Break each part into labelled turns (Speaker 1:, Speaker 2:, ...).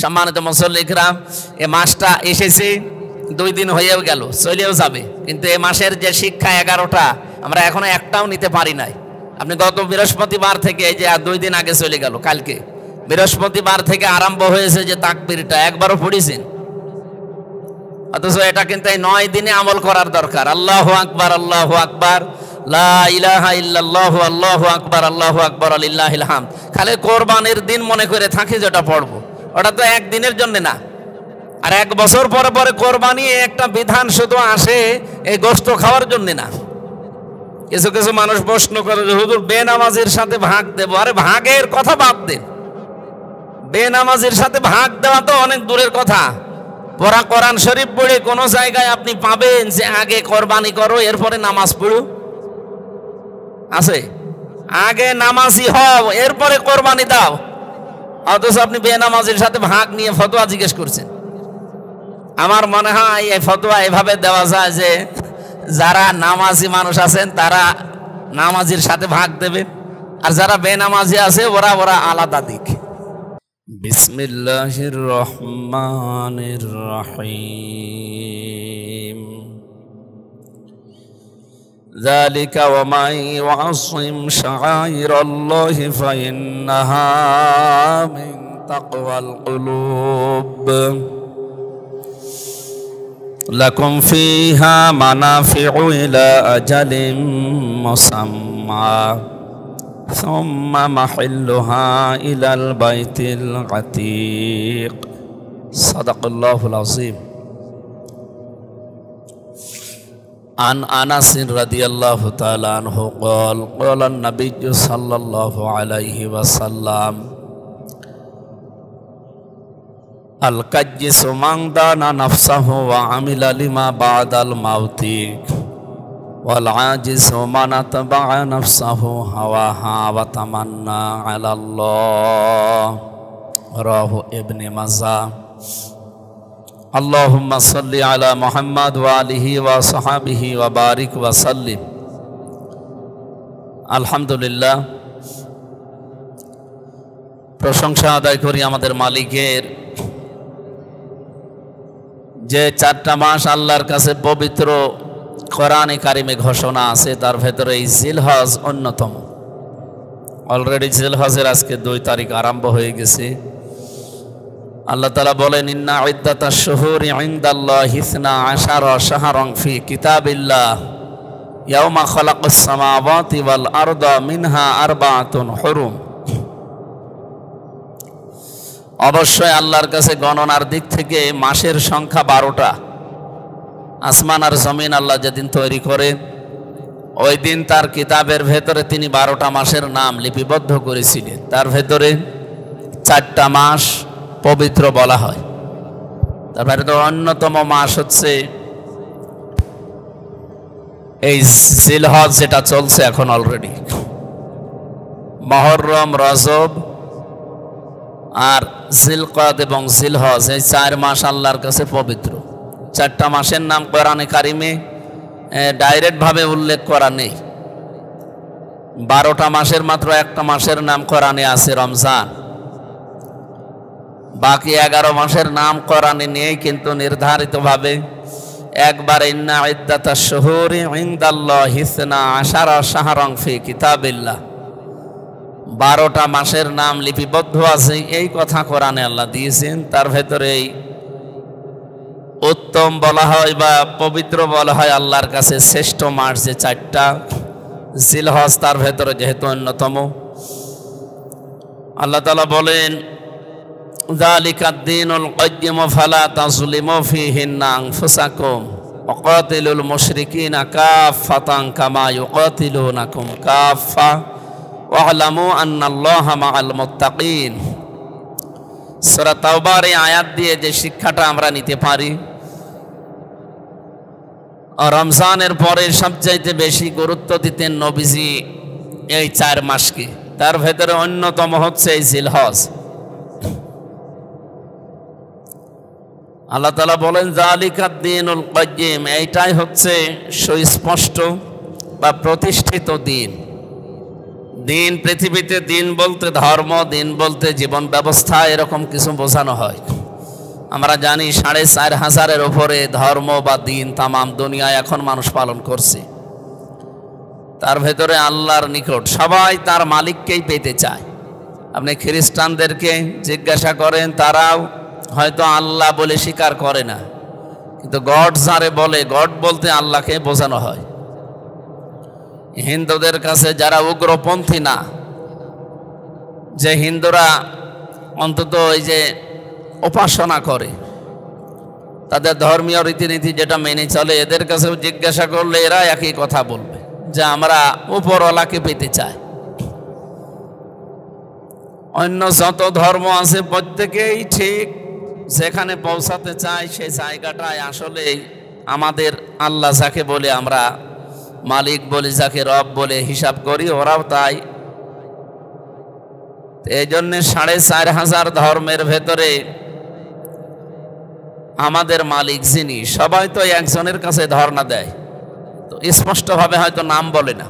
Speaker 1: সম্মানিত মুসল্লিরা, এ মাসটা এসেছে, 2 দিন হয়েও গেল, চলেও যাবে, কিন্তু এ মাসের যে শিক্ষা 11টা আমরা এখনো একটাও নিতে পারি নাই। আপনি গত বৃহস্পতিবার থেকে, এই যে 2 দিন আগে চলে গেল, কালকে বৃহস্পতিবার থেকে আরম্ভ হয়েছে যে তাকবীরটা, একবারও পড়েছেন? অথচ এটা কিন্তু এই 9 দিনে আমল করার দরকার। আল্লাহু আকবার, আল্লাহু আকবার, লা ইলাহা ইল্লাল্লাহু, আল্লাহু আকবার, আল্লাহু আকবার, লিল্লাহিল হামদ। খালি কোরবানির দিন মনে করে থাকি যেটা পড়বো, ওটা তো একদিনের জন্য না। আর 1 বছর পরে পরে কোরবানি একটা বিধান শুধু আসে এই গোশত খাওয়ার জন্য না। কিছু কিছু মানুষ প্রশ্ন করে যে হুজুর বেনামাজির সাথে ভাগ দেব। আরে ভাগের কথা বাদ দেন, বেনামাজির সাথে ভাগ দেওয়া তো অনেক দূরের কথা। পড়া কোরআন শরীফ পড়ে কোনো জায়গায় আপনি পাবেন যে আগে কোরবানি করো এরপরে নামাজ পড়ো? আছে? আগে নামাজি হও এরপরে কোরবানি দাও। অথচ আপনি বেনামাজির সাথে ভাগ নিয়ে ফতোয়া জিজ্ঞেস করছেন। আমার মনে হয় এই ফতোয়া এভাবে দেওয়া যায় যে যারা নামাজি মানুষ আছেন তারা নামাজির সাথে ভাগ দেবে, আর যারা বেনামাজি আছে ওরা আলাদা দিক। বিসমিল্লাহির রহমানির রহিম। যালিকা ওয়া মান ইউআযিম শাআইরাল্লাহি ফাইন্নাহা মিন তাকওয়াল কুলুব। লাকুম ফিহা মানাফিউ ইলা আজালিম মুসাম্মা সুম্মা মাহিল্লুহা ইলাল বাইতিল আতীক। সাদাকাল্লাহুল আযীম। আন আনাস রাদিয়াল্লাহু তাআলা আনহু ক্বাল ক্বালা আন-নাবিয়্যু সাল্লাল্লাহু আলাইহি ওয়াসাল্লাম আল-কাজ্জিসু মান দানা নাফসাহু ওয়া আমিলা লিমা বা'দাল মাউতি ওয়াল আজিজু মান আতবা'a নাফসাহু হাওয়াহা ওয়া তামান্না আলাল্লাহ। রাহু ইবনে মাজাহ। আল্লাহুম্মা সাল্লি আলা মুহাম্মাদ ওয়া আলিহি ওয়া সাহবিহি ওয়া বারিক ওয়া সাল্লিম। আলহামদুলিল্লাহ, প্রশংসা আদায় করি আমাদের মালিকের, যে 4টা মাস আল্লাহর কাছে পবিত্র কোরআনে কারিমে ঘোষণা আছে, তার ভেতরে এই জিলহজ অন্যতম। অলরেডি জিলহজের আজকে 2 তারিখ আরম্ভ হয়ে গেছে। আল্লাহ তাআলা বলেন, ইন্না ইদ্দাতাশ শুহুরি ইনদাল্লাহি 12 শাহরান ফি কিতাবিল্লাহ ইয়াওমা খালাকাস সামাওয়াতি ওয়াল আরদা মিনহা আরবাআতুন হুরুম। অবশ্যই আল্লাহর কাছে গণনার দিক থেকে মাসের সংখ্যা 12টা। আসমান আর জমিন আল্লাহ যেদিন তৈরি করে ওই দিন তার কিতাবের ভেতরে তিনি 12টা মাসের নাম লিপিবদ্ধ করেছিলেন। তার ভেতরে 4টা মাস পবিত্র বলা হয়। তার ভেতরে অন্যতম মাস হচ্ছে এই জিলহজ, যেটা চলছে এখন অলরেডি। মুহররম, রজব আর জিলকদ এবং জিলহজ, এই 4 মাস আল্লাহর কাছে পবিত্র। 4টা মাসের নাম কোরআনে কারিমে ডাইরেক্ট ভাবে উল্লেখ করা নেই। 12টা মাসের মাত্র একটা মাসের নাম কোরআনে আছে, রমজান। বাকি 11 মাসের নাম কোরআনে নেই, কিন্তু নির্ধারিতভাবে একবার ইন্না ইদ্দাতাশ শুহুরি ইনদাল্লাহি 12 শাহরান ফি কিতাবিল্লাহ, 12টা মাসের নাম লিপিবদ্ধ আছে, এই কথা কোরআনে আল্লাহ দিয়েছেন। তার ভেতরে উত্তম বলা হয় বা পবিত্র বলা হয় আল্লাহর কাছে শ্রেষ্ঠ মাস যে 4টা, জিলহজ তার ভেতরে যেহেতু অন্যতম। আল্লাহ তাআলা বলেন, যালিকাদ দীনুল কাইয়্যিম ফালা তাযলিমু ফীহিন্না আনফুসাকুম ওয়া কাতিলুল মুশরিকিনা কাফফাতান কামা ইউকাতিলুনাকুম কাফফা ওয়া'লামু আন্নাল্লাহা মা'আল মুত্তাকিন। সূরা তাওবার এই আয়াত দিয়ে যে শিক্ষাটা আমরা নিতে পারি, রমজানের পরে সবচাইতে বেশি গুরুত্ব দিতেন নবীজি এই 4 মাসকে। তার ভেতরে অন্যতম হচ্ছে এই জিলহজ। আল্লাহ তাআলা বলেন, যালিকাদ দীনুল কাইয়্যিম, এইটাই হচ্ছে সুস্পষ্ট বা প্রতিষ্ঠিত দিন। দিন, পৃথিবীতে দিন বলতে ধর্ম, দিন বলতে জীবন ব্যবস্থা, এরকম কিছু বোঝানো হয়। আমরা জানি ৪৫০০-এর ওপরে ধর্ম বা দিন তামাম দুনিয়ায় এখন মানুষ পালন করছে। তার ভেতরে আল্লাহর নিকট সবাই তার মালিককেই পেতে চায়। আপনি খ্রিস্টানদেরকে জিজ্ঞাসা করেন, তারাও হয়তো আল্লাহ বলে স্বীকার করে না, কিন্তু গড যারে বলে, গড বলতে আল্লাহকে বোঝানো হয়। হিন্দুদের কাছে যারা উগ্রপন্থী না, যে হিন্দুরা অন্তত ওই যে উপাসনা করে, তাদের ধর্মীয় রীতিনীতি যেটা মেনে চলে, এদের কাছেও জিজ্ঞাসা করলে এরা একই কথা বলবে যে আমরা উপরওয়ালাকে পেতে চাই। অন্য যত ধর্ম আছে প্রত্যেকেই ঠিক যেখানে পৌঁছাতে চায় সেই জায়গাটায় আসলে আমাদের আল্লাহ যাকে বলে আমরা মালিক বলি, যাকে রব বলে হিসাব করি, ওরাও তাই। এই জন্যে ৪৫০০ ধর্মের ভেতরে আমাদের মালিক যিনি, সবাই তো একজনের কাছে ধর্ণা দেয়, তো স্পষ্টভাবে হয়তো নাম বলে না।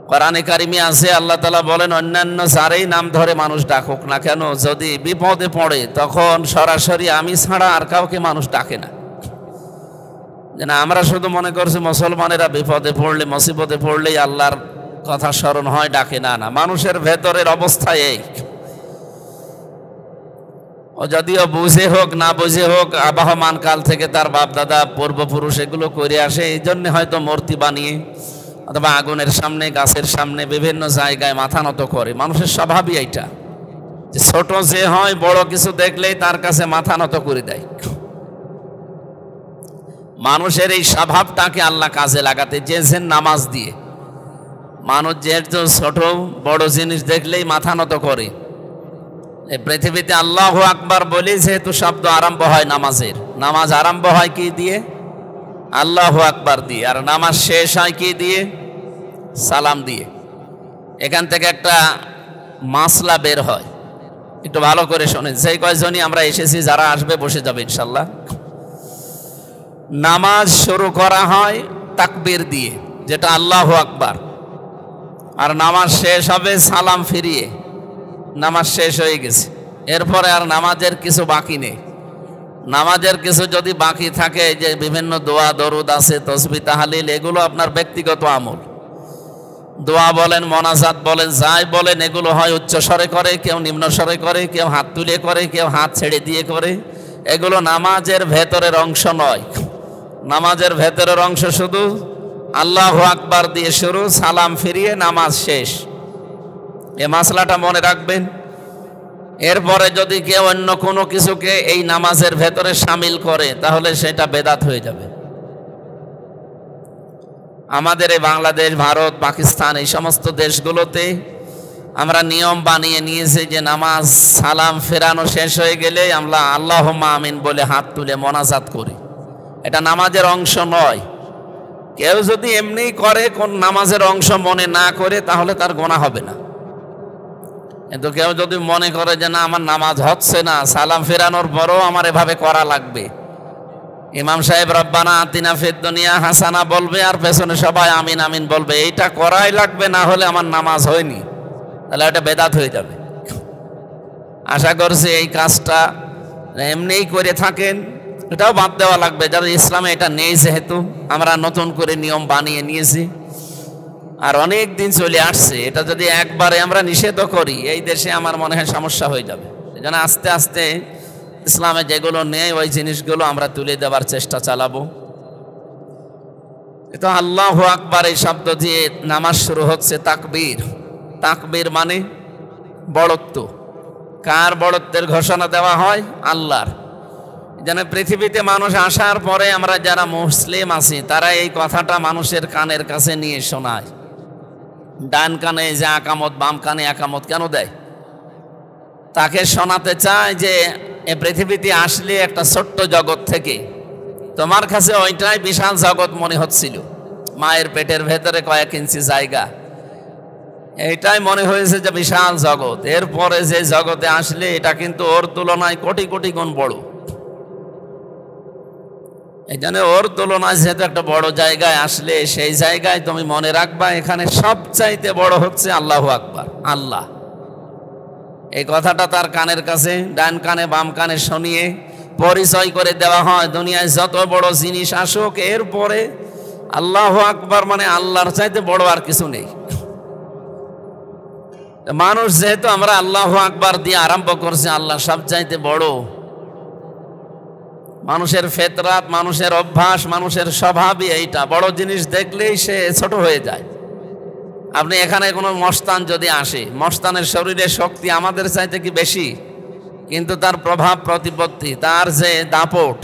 Speaker 1: কোরআনে কারিমে আছে আল্লাহ তাআলা বলেন, অন্যান্য যারেই নাম ধরে মানুষ ডাকুক না কেন, যদি বিপদে পড়ে তখন সরাসরি আমি ছাড়া আর কাউকে মানুষ ডাকে না। যেন আমরা শুধু মনে করছি মুসলমানেরা বিপদে পড়লে, মুসিবতে পড়লেই আল্লাহর কথা স্মরণ হয়, ডাকে না। না, মানুষের ভেতরের অবস্থা এই। ও যদিও বুঝে হোক না বুঝে হোক, আবহমান কাল থেকে তার বাপ দাদা পূর্বপুরুষ এগুলো করে আসে, এই জন্য হয়তো মূর্তি বানিয়ে অথবা আগুনের সামনে, গাছের সামনে, বিভিন্ন জায়গায় মাথা নত করে। মানুষের স্বভাবই এইটা, যে ছোট যে হয় বড় কিছু দেখলেই তার কাছে মাথা নত করে দেয়। মানুষের এই স্বভাবটাকে আল্লাহ কাজে লাগাতে চেয়েছেন নামাজ দিয়ে। মানুষ যেহেতু ছোট বড় জিনিস দেখলেই মাথা নত করে, এই পৃথিবীতে আল্লাহু আকবার বলে যেহেতু শব্দ আরম্ভ হয় নামাজের, নামাজ আরম্ভ হয় কি দিয়ে? আল্লাহু আকবার দিয়ে। আর নামাজ শেষ হয় কি দিয়ে? সালাম দিয়ে। এখান থেকে একটা মাসলা বের হয়, একটু ভালো করে শোনেন। সেই কয়জনই আমরা এসেছি, যারা আসবে বসে যাবে ইনশাল্লাহ। নামাজ শুরু করা হয় তাকবীর দিয়ে, যেটা আল্লাহু আকবার, আর নামাজ শেষ হবে সালাম ফিরিয়ে। নামাজ শেষ হয়ে গেছে, এরপরে আর নামাজের কিছু বাকি নেই। নামাজের কিছু যদি বাকি থাকে, যে বিভিন্ন দোয়া দরুদ আছে, তসবিহ তাহলিল, এগুলো আপনার ব্যক্তিগত আমল। দোয়া বলেন, মোনাজাত বলেন, যাই বলেন, এগুলো হয় উচ্চ স্বরে করে, কেউ নিম্ন স্বরে করে, কেউ হাত তুলে করে, কেউ হাত ছেড়ে দিয়ে করে। এগুলো নামাজের ভেতরের অংশ নয়। নামাজের ভেতরের অংশ শুধু আল্লাহু আকবার দিয়ে শুরু, সালাম ফিরিয়ে নামাজ শেষ। এ মাসলাটা মনে রাখবেন। এরপরে যদি কেউ অন্য কোনো কিছুকে এই নামাজের ভেতরে শামিল করে, তাহলে সেটা বেদাত হয়ে যাবে। আমাদের এই বাংলাদেশ, ভারত, পাকিস্তান, এই সমস্ত দেশগুলোতে আমরা নিয়ম বানিয়ে নিয়েছি যে নামাজ সালাম ফেরানো শেষ হয়ে গেলে আমরা আল্লাহুম্মা আমিন বলে হাত তুলে মোনাজাত করি। এটা নামাজের অংশ নয়। কেউ যদি এমনি করে, কোন নামাজের অংশ মনে না করে, তাহলে তার গোনা হবে না। কিন্তু কেউ যদি মনে করে যে না, আমার নামাজ হচ্ছে না, সালাম ফেরানোর পরও আমার এভাবে করা লাগবে, ইমাম সাহেব রব্বানা আতিনা ফিদ দুনিয়া হাসানা বলবে আর পেছনে সবাই আমিন আমিন বলবে, এইটা করাই লাগবে, না হলে আমার নামাজ হয়নি, তাহলে এটা বেদাত হয়ে যাবে। আশা করছি এই কাজটা এমনিই করে থাকেন, এটাও বাদ দেওয়া লাগবে। যারা ইসলামে এটা নেই, যেহেতু আমরা নতুন করে নিয়ম বানিয়ে নিয়েছি আর অনেক দিন চলে আসছে, এটা যদি একবারে আমরা নিষেধ করি, এই দেশে আমার মনে হয় সমস্যা হয়ে যাবে। এই জন্য আস্তে আস্তে ইসলামে যেগুলো নেই ওই জিনিসগুলো আমরা তুলে দেওয়ার চেষ্টা চালাবো। এটা আল্লাহু আকবার এই শব্দ দিয়ে নামাজ শুরু হচ্ছে। তাকবীর, তাকবীর মানে বড়ত্ব। কার বড়ত্বের ঘোষণা দেওয়া হয়? আল্লাহর। যেন পৃথিবীতে মানুষ আসার পরে আমরা যারা মুসলিম আছি, তারা এই কথাটা মানুষের কানের কাছে নিয়ে শোনায়। ডান কানে যে আকামত, বাম কানে আকামত কেন দেয়? তাকে শোনাতে চায় যে এ পৃথিবীতে আসলে একটা ছোট্ট জগৎ থেকে তোমার কাছে ওইটাই বিশাল জগৎ মনে হচ্ছিল। মায়ের পেটের ভেতরে কয়েক ইঞ্চি জায়গা, এইটাই মনে হয়েছে যে বিশাল জগৎ। এরপরে যে জগতে আসলে এটা কিন্তু ওর তুলনায় কোটি কোটি গুণ বড়। এই জন্য ওর তুলনায় যেহেতু একটা বড় জায়গায় আসলে সেই জায়গায় তুমি মনে রাখবা এখানে সবচাইতে বড় হচ্ছে আল্লাহু আকবার, আল্লাহ। এই কথাটা তার কানের কাছে, ডান কানে বাম কানে শুনিয়ে পরিচয় করে দেওয়া হয়। দুনিয়ায় যত বড় জিনিস আসুক, এরপরে আল্লাহু আকবার মানে আল্লাহর চাইতে বড় আর কিছু নেই। মানুষ যেহেতু আমরা আল্লাহু আকবার দিয়ে আরম্ভ করছি, আল্লাহ সবচাইতে বড়। মানুষের ফেতরাত, মানুষের অভ্যাস, মানুষের স্বভাবই এইটা, বড় জিনিস দেখলেই সে ছোট হয়ে যায়। আপনি এখানে কোনো মস্তান যদি আসে, মস্তানের শরীরের শক্তি আমাদের চাইতে কি বেশি? কিন্তু তার প্রভাব প্রতিপত্তি, তার যে দাপট,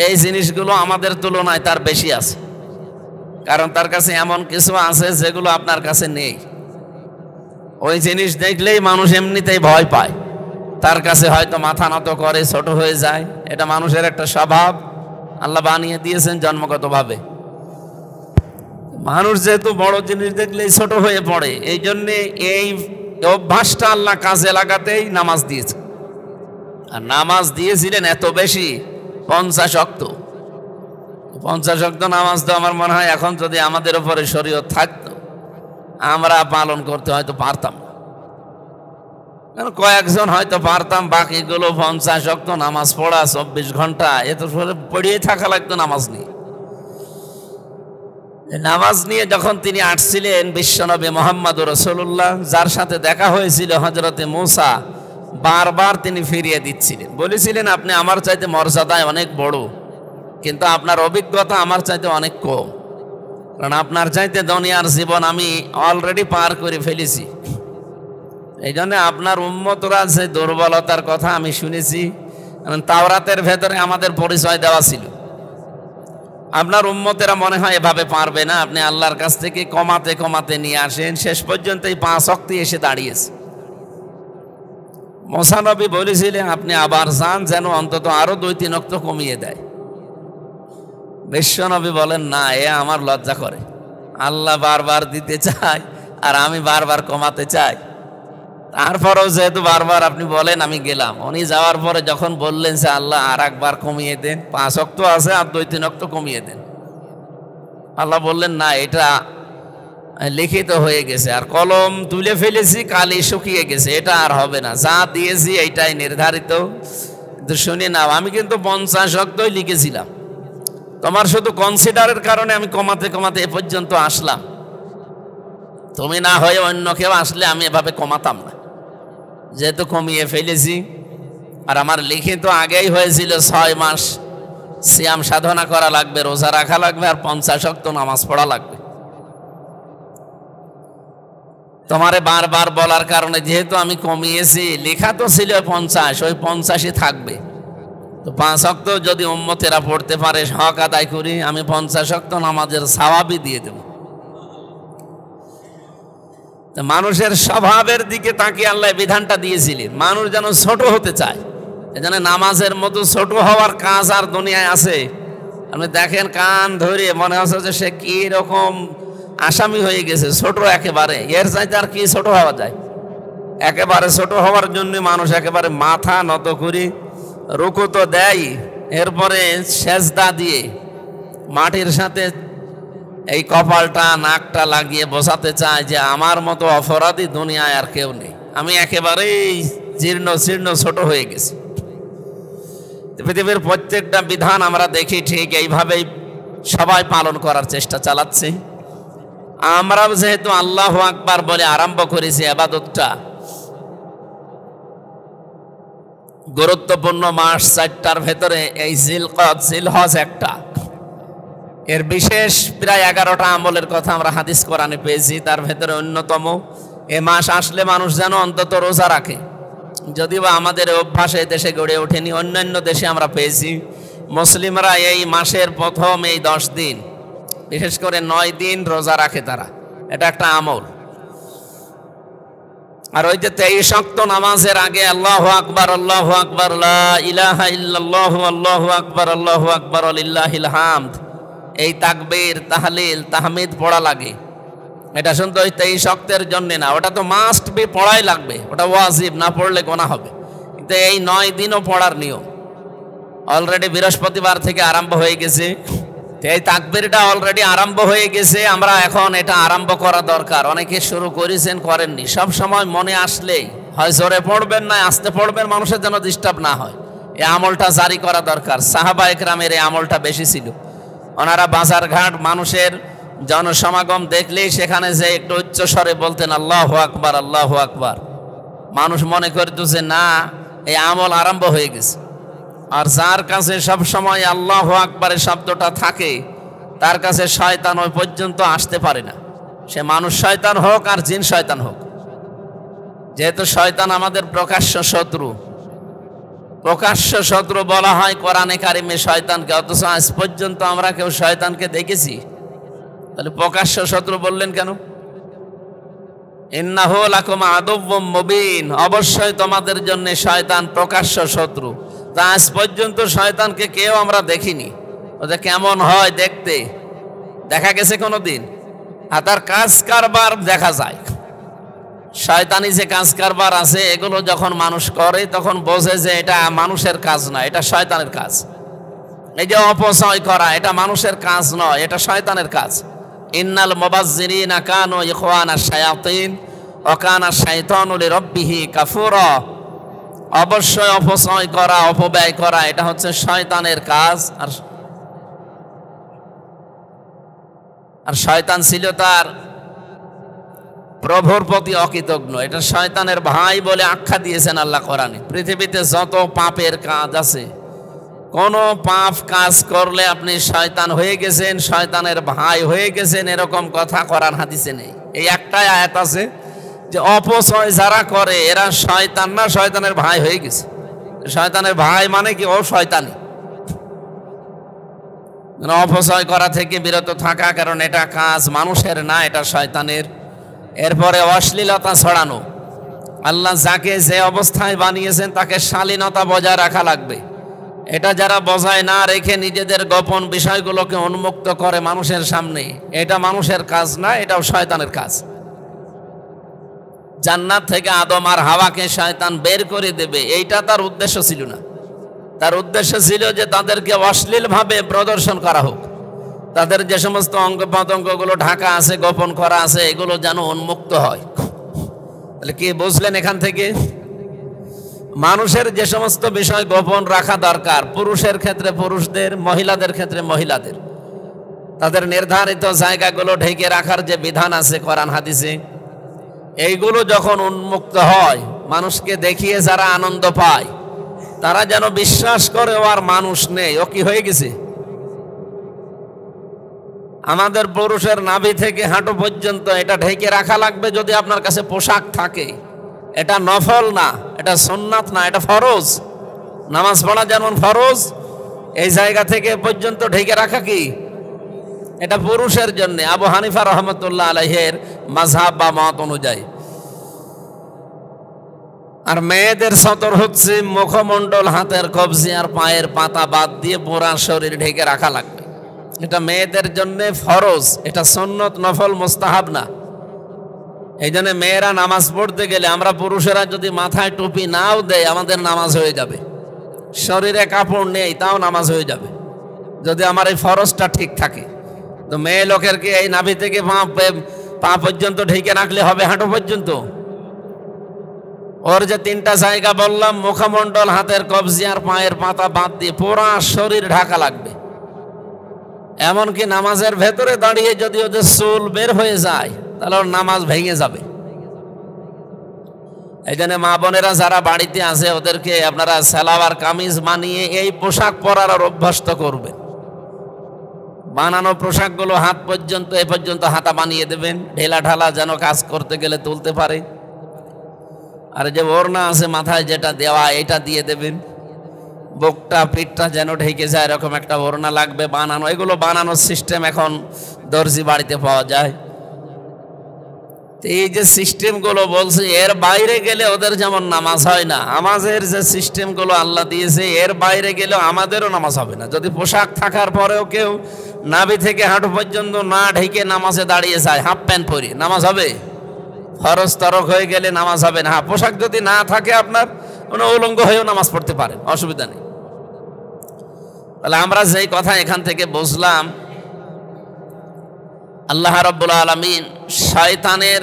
Speaker 1: এই জিনিসগুলো আমাদের তুলনায় তার বেশি আছে। কারণ তার কাছে এমন কিছু আছে যেগুলো আপনার কাছে নেই। ওই জিনিস দেখলেই মানুষ এমনিতেই ভয় পায়, তার কাছে হয়তো মাথা নত করে, ছোট হয়ে যায়। এটা মানুষের একটা স্বভাব, আল্লাহ বানিয়ে দিয়েছেন জন্মগতভাবে। মানুষ যেহেতু বড় জিনিস দেখলেই ছোট হয়ে পড়ে, এই জন্যে এই অভ্যাসটা আল্লাহ কাজে লাগাতেই নামাজ দিয়েছে। আর নামাজ দিয়েছিলেন এত বেশি, 50 ওয়াক্ত। 50 ওয়াক্ত নামাজ তো আমার মনে হয় এখন যদি আমাদের উপরে শরীয়ত থাকতো, আমরা পালন করতে হয়তো পারতাম না। কারণ কয়েকজন হয়তো পারতাম, বাকিগুলো 50 ওয়াক্ত নামাজ পড়া 24 ঘন্টা, এত পড়িয়ে থাকা লাগতো নামাজ নিয়ে। নামাজ নিয়ে যখন তিনি আসছিলেন, বিশ্বনবী মুহাম্মদুর রাসূলুল্লাহ, যার সাথে দেখা হয়েছিল হযরতে মূসা, বারবার তিনি ফিরিয়ে দিচ্ছিলেন, বলেছিলেন আপনি আমার চাইতে মর্যাদায় অনেক বড়, কিন্তু আপনার অভিজ্ঞতা আমার চাইতে অনেক কম। কারণ আপনার চাইতে দুনিয়ার জীবন আমি অলরেডি পার করে ফেলেছি। এই জন্য আপনার উম্মতরা যে দুর্বলতার কথা আমি শুনেছি, কারণ তাওরাতের ভেতরে আমাদের পরিচয় দেওয়া ছিল। আপনার উম্মতেরা মনে হয় এভাবে পারবে না, আপনি আল্লাহর কাছ থেকে কমাতে কমাতে নিয়ে আসেন, শেষ পর্যন্ত এই 5 ওয়াক্ত এসে দাঁড়িয়েছে। মুসা নবী বলেছিলেন আপনি আবার যান, যেন অন্তত আরো 2-3 ওয়াক্ত কমিয়ে দেয়। বিশ্বনবী বলেন না, এ আমার লজ্জা করে, আল্লাহ বারবার দিতে চায় আর আমি বারবার কমাতে চাই। তারপরেও যেহেতু বারবার আপনি বলেন, আমি গেলাম। উনি যাওয়ার পরে যখন বললেন যে আল্লাহ আর একবার কমিয়ে দেন, 5 ওয়াক্ত আছে আর 2-3 ওয়াক্ত কমিয়ে দেন, আল্লাহ বললেন না, এটা লিখিত হয়ে গেছে, আর কলম তুলে ফেলেছি, কালি শুকিয়ে গেছে, এটা আর হবে না, যা দিয়েছি এইটাই নির্ধারিত। কিন্তু শুনে নাও, আমি কিন্তু 50 ওয়াক্তই লিখেছিলাম, তোমার শুধু কনসিডারের কারণে আমি কমাতে কমাতে এ পর্যন্ত আসলাম। তুমি না হয়ে অন্য কেউ আসলে আমি এভাবে কমাতাম না, যেহেতু কমিয়ে ফেলেছি। আর আমার লিখিত আগেই হয়েছিল 6 মাস সিয়াম সাধনা করা লাগবে, রোজা রাখা লাগবে, আর 50 ওয়াক্ত নামাজ পড়া লাগবে। তোমারে বারবার বলার কারণে যেহেতু আমি কমিয়েছি, লেখা তো ছিল 50, ওই 50ই থাকবে। তো 5 ওয়াক্ত যদি উম্মতেরা পড়তে পারে, হক আদায় করি, আমি 50 ওয়াক্ত নামাজের সওয়াবই দিয়ে দেব। মানুষের স্বভাবের দিকে তাকিয়ে আল্লাহ বিধানটা দিয়েছিলেন, মানুষ যেন ছোট হতে চায়। এজন্য নামাজের মতো ছোট হওয়ার কাজ আর দুনিয়ায় আছে? আপনি দেখেন, কান ধরে মনে হচ্ছে যে সে কি রকম আসামি হয়ে গেছে, ছোট একেবারে। এর চাইতে আর কি ছোট হওয়া যায়? একেবারে ছোট হওয়ার জন্য মানুষ একেবারে মাথা নত করে রুকু তো দেয়, এরপরে সেজদা দিয়ে মাটির সাথে এই কপালটা নাকটা লাগিয়ে বসাতে চায় যে আমার মতো অপরাধী দুনিয়ায় আর কেউ নেই, আমি একেবারেই জীর্ণ শীর্ণ ছোট হয়ে গেছি। পৃথিবীর প্রত্যেকটা বিধান আমরা দেখি ঠিক এইভাবেই সবাই পালন করার চেষ্টা চালাচ্ছে। আমরাও যেহেতু আল্লাহু আকবার বলে আরম্ভ করেছি ইবাদতটা, গুরুত্বপূর্ণ মাস 4টার ভেতরে এই জিলকদ, জিলহজ একটা, এর বিশেষ প্রায় 11টা আমলের কথা আমরা হাদিস কোরআনে পেয়েছি। তার ভেতরে অন্যতম, এ মাস আসলে মানুষ যেন অন্তত রোজা রাখে। যদিও আমাদের অভ্যাসে দেশে গড়ে ওঠেনি, অন্যান্য দেশে আমরা পেয়েছি মুসলিমরা এই মাসের প্রথম এই 10 দিন, বিশেষ করে 9 দিন রোজা রাখে তারা, এটা একটা আমল। আর ওই যে 23 ওয়াক্ত নামাজের আগে আল্লাহু আকবার, আল্লাহু আকবার, লা ইলাহা ইল্লাল্লাহু, আল্লাহু আকবার, আল্লাহু আকবার, লিল্লাহিল হামদ, এই তাকবীর, তাহলিল, তাহমিদ পড়া লাগে। এটা শুনতে ওই 23 ওয়াক্তের জন্য না, ওটা তো মাস্ট বি পড়াই লাগবে, ওটা ওয়াজিব, না পড়লে গোনা হবে। কিন্তু এই 9 দিনও পড়ার নিয়ম। অলরেডি বৃহস্পতিবার থেকে আরম্ভ হয়ে গেছে। এই তাকবীরটা অলরেডি আরম্ভ হয়ে গেছে, আমরা এখন এটা আরম্ভ করা দরকার। অনেকে শুরু করেছেন, করেননি। সব সময় মনে আসলেই হয় জোরে পড়বেন না আস্তে পড়বেন, মানুষের যেন ডিস্টার্ব না হয়, এই আমলটা জারি করা দরকার। সাহাবা একরামের এই আমলটা বেশি ছিল। ওনারা বাজারঘাট মানুষের জনসমাগম দেখলেই সেখানে যে একটু উচ্চ স্বরে বলতেন আল্লাহু আকবার, আল্লাহু আকবার। মানুষ মনে করতেছে না এই আমল আরম্ভ হয়ে গেছে। আর যার কাছে সব সময় আল্লাহু আকবারের শব্দটা থাকে তার কাছে শয়তান ওই পর্যন্ত আসতে পারে না, সে মানুষ শয়তান হোক আর জিন শয়তান হোক। যেহেতু শয়তান আমাদের প্রকাশ্য শত্রু, প্রকাশ্য শত্রু বলা হয় কোরআনে কারিমে শয়তানকে, অথচ আজ পর্যন্ত আমরা কেউ শয়তানকে দেখেছি? তাহলে প্রকাশ্য শত্রু বললেন কেন? ইন্নাহু লাকুম আদুউম মুবিন, অবশ্যই তোমাদের জন্য শয়তান প্রকাশ্য শত্রু। তা আজ পর্যন্ত শয়তানকে কেউ আমরা দেখিনি। ওটা কেমন হয় দেখতে দেখা গেছে কোনোদিন? আর তার কাজ কারবার দেখা যায়। শয়তানি যে কাজ কারবার আছে এগুলো যখন মানুষ করে তখন বোঝে যে এটা মানুষের কাজ না, এটা শয়তানের কাজ। এই যে অপচয় করা, এটা মানুষের কাজ নয়, এটা শয়তানের কাজ। ইন্নাল মুবাজ্জিরিনা কানু ইখওয়ানাশ শায়াতিন ওয়া কানা শাইতানু লিরাব্বিহি কাফুরা। অবশ্যই অপচয় করা, অপব্যয় করা, এটা হচ্ছে শয়তানের কাজ। আর শয়তান ছিল তার প্রভুর প্রতি অকৃতজ্ঞ। এটা শয়তানের ভাই বলে আখ্যা দিয়েছেন আল্লাহ কোরআনে। পৃথিবীতে যত পাপের কাজ আছে, কোন পাপ কাজ করলে আপনি শয়তান হয়ে গেছেন, শয়তানের ভাই হয়ে গেছেন, এরকম কথা কোরআন হাদিসে নেই। এই একটাই আয়াত আছে যে অপচয় যারা করে এরা শয়তান না, শয়তানের ভাই হয়ে গেছে। শয়তানের ভাই মানে কি? ও শয়তানি। অপচয় করা থেকে বিরত থাকা, কারণ এটা কাজ মানুষের না, এটা শয়তানের। এরপরে অশ্লীলতা ছড়ানো। আল্লাহ যাকে যে অবস্থায় বানিয়েছেন তাকে শালীনতা বজায় রাখা লাগবে। এটা যারা বজায় না রেখে নিজেদের গোপন বিষয়গুলোকে উন্মুক্ত করে মানুষের সামনে, এটা মানুষের কাজ না, এটাও শয়তানের কাজ। জান্নাত থেকে আদম আর হাওয়াকে শয়তান বের করে দেবে, এইটা তার উদ্দেশ্য ছিল না। তার উদ্দেশ্য ছিল যে তাদেরকে অশ্লীলভাবে প্রদর্শন করা হোক, তাদের যে সমস্ত অঙ্গ প্রত্যঙ্গগুলো ঢাকা আছে, গোপন করা আছে, এগুলো যেন উন্মুক্ত হয়। তাহলে কি বুঝলেন এখান থেকে? মানুষের যে সমস্ত বিষয় গোপন রাখা দরকার, পুরুষের ক্ষেত্রে পুরুষদের, মহিলাদের ক্ষেত্রে মহিলাদের, তাদের নির্ধারিত জায়গাগুলো ঢেকে রাখার যে বিধান আছে কোরআন হাদিসে, এইগুলো যখন উন্মুক্ত হয়, মানুষকে দেখিয়ে যারা আনন্দ পায়, তারা যেন বিশ্বাস করে ও আর মানুষ নেই, ও কি হয়ে গেছে। আমাদের পুরুষের নাভি থেকে হাঁটু পর্যন্ত এটা ঢেকে রাখা লাগবে যদি আপনার কাছে পোশাক থাকে। এটা নফল না, এটা সুন্নাত না, এটা ফরজ। নামাজ পড়া যেমন ফরজ, এই জায়গা থেকে পর্যন্ত ঢেকে রাখা কি? এটা পুরুষের জন্য, আবু হানিফা রহমতুল্লাহ আলাইহির মাযহাব বা মত অনুযায়ী। আর মেয়েদের সতর হচ্ছে মুখমণ্ডল, হাতের কবজি আর পায়ের পাতা বাদ দিয়ে পুরা শরীর ঢেকে রাখা লাগবে। এটা মেয়েদের জন্য ফরজ, এটা সুন্নত, নফল, মুস্তাহাব না। এই জন্য মেয়েরা নামাজ পড়তে গেলে আমরা পুরুষেরা যদি মাথায় টুপি নাও দেয়, আমাদের নামাজ হয়ে যাবে। শরীরে কাপড় নেই তাও নামাজ হয়ে যাবে, যদি আমার এই ফরজটা ঠিক থাকে। তো মেয়ে লোকের কি এই নাভি থেকে পা পর্যন্ত ঢেকে রাখলে হবে? হাঁটু পর্যন্ত? ওর যে তিনটা জায়গা বললাম, মুখমণ্ডল, হাতের কবজি আর পায়ের পাতা বাদ দিয়ে পুরা শরীর ঢাকা লাগবে। এমনকি নামাজের ভেতরে দাঁড়িয়ে যদি ওদের চুল বের হয়ে যায় তাহলে ওর নামাজ ভেঙে যাবে। এই জন্য মা বোনেরা যারা বাড়িতে আছে ওদেরকে আপনারা সালোয়ার কামিজ বানিয়ে এই পোশাক পরার অভ্যস্ত করবেন। বানানো পোশাকগুলো হাত পর্যন্ত, এ পর্যন্ত হাতা বানিয়ে দেবেন, ঢেলা ঢালা যেন কাজ করতে গেলে তুলতে পারে। আর যে ওড়না আছে মাথায় যেটা দেওয়া, এটা দিয়ে দেবেন। বুকটা পিঠটা যেন ঢেকে যায় এরকম একটা ওড়না লাগবে বানানো। এগুলো বানানোর সিস্টেম এখন দর্জি বাড়িতে পাওয়া যায়। এই যে সিস্টেমগুলো বলছে, এর বাইরে গেলে ওদের যেমন নামাজ হয় না, আমাদের যে সিস্টেমগুলো আল্লাহ দিয়েছে এর বাইরে গেলেও আমাদেরও নামাজ হবে না। যদি পোশাক থাকার পরেও কেউ নাভি থেকে হাঁটু পর্যন্ত না ঢেকে নামাজে দাঁড়িয়ে যায়, হাফ প্যান্ট পরে, নামাজ হবে? ফরজ তরক হয়ে গেলে নামাজ হবে না। পোশাক যদি না থাকে আপনার, উলঙ্গ হয়েও নামাজ পড়তে পারেন, অসুবিধা নেই। তাহলে আমরা যেই কথা এখান থেকে বুঝলাম, আল্লাহ রাব্বুল আলামিন শয়তানের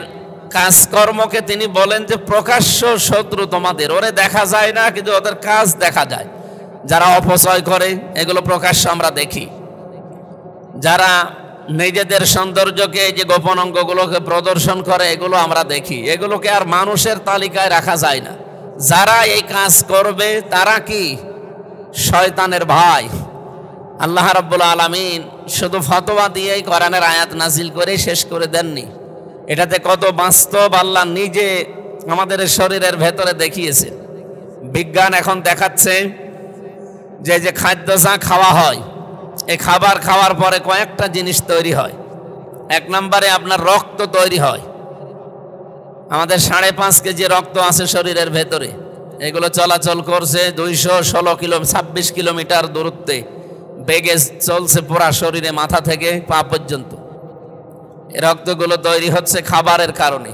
Speaker 1: কাজকর্মকে তিনি বলেন যে প্রকাশ্য শত্রু তোমাদের, ওরে দেখা যায় না কিন্তু ওদের কাজ দেখা যায়। যারা অপচয় করে এগুলো প্রকাশ্য আমরা দেখি, যারা নিজেদের সৌন্দর্যকে এই যে গোপন অঙ্গগুলোকে প্রদর্শন করে এগুলো আমরা দেখি, এগুলোকে আর মানুষের তালিকায় রাখা যায় না। যারা এই কাজ করবে তারা কি শয়তানের ভাই। আল্লাহ রাব্বুল আলামিন শুধু ফতোয়া দিয়েই কোরআনের আয়াত নাজিল করে শেষ করে দেননি, এটাতে কত বাস্তব আল্লাহ নিজে আমাদের শরীরের ভেতরে দেখিয়েছে। বিজ্ঞান এখন দেখাচ্ছে যে খাদ্য যা খাওয়া হয়, এই খাবার খাওয়ার পরে কয়েকটা জিনিস তৈরি হয়। এক নম্বরে আপনার রক্ত তৈরি হয়। আমাদের 5.5 কেজি রক্ত আছে শরীরের ভেতরে, এগুলো চলাচল করছে 26 কিলোমিটার দূরত্বে, বেগে চলছে পুরা শরীরে মাথা থেকে পা পর্যন্ত। এই রক্তগুলো তৈরি হচ্ছে খাবারের কারণে।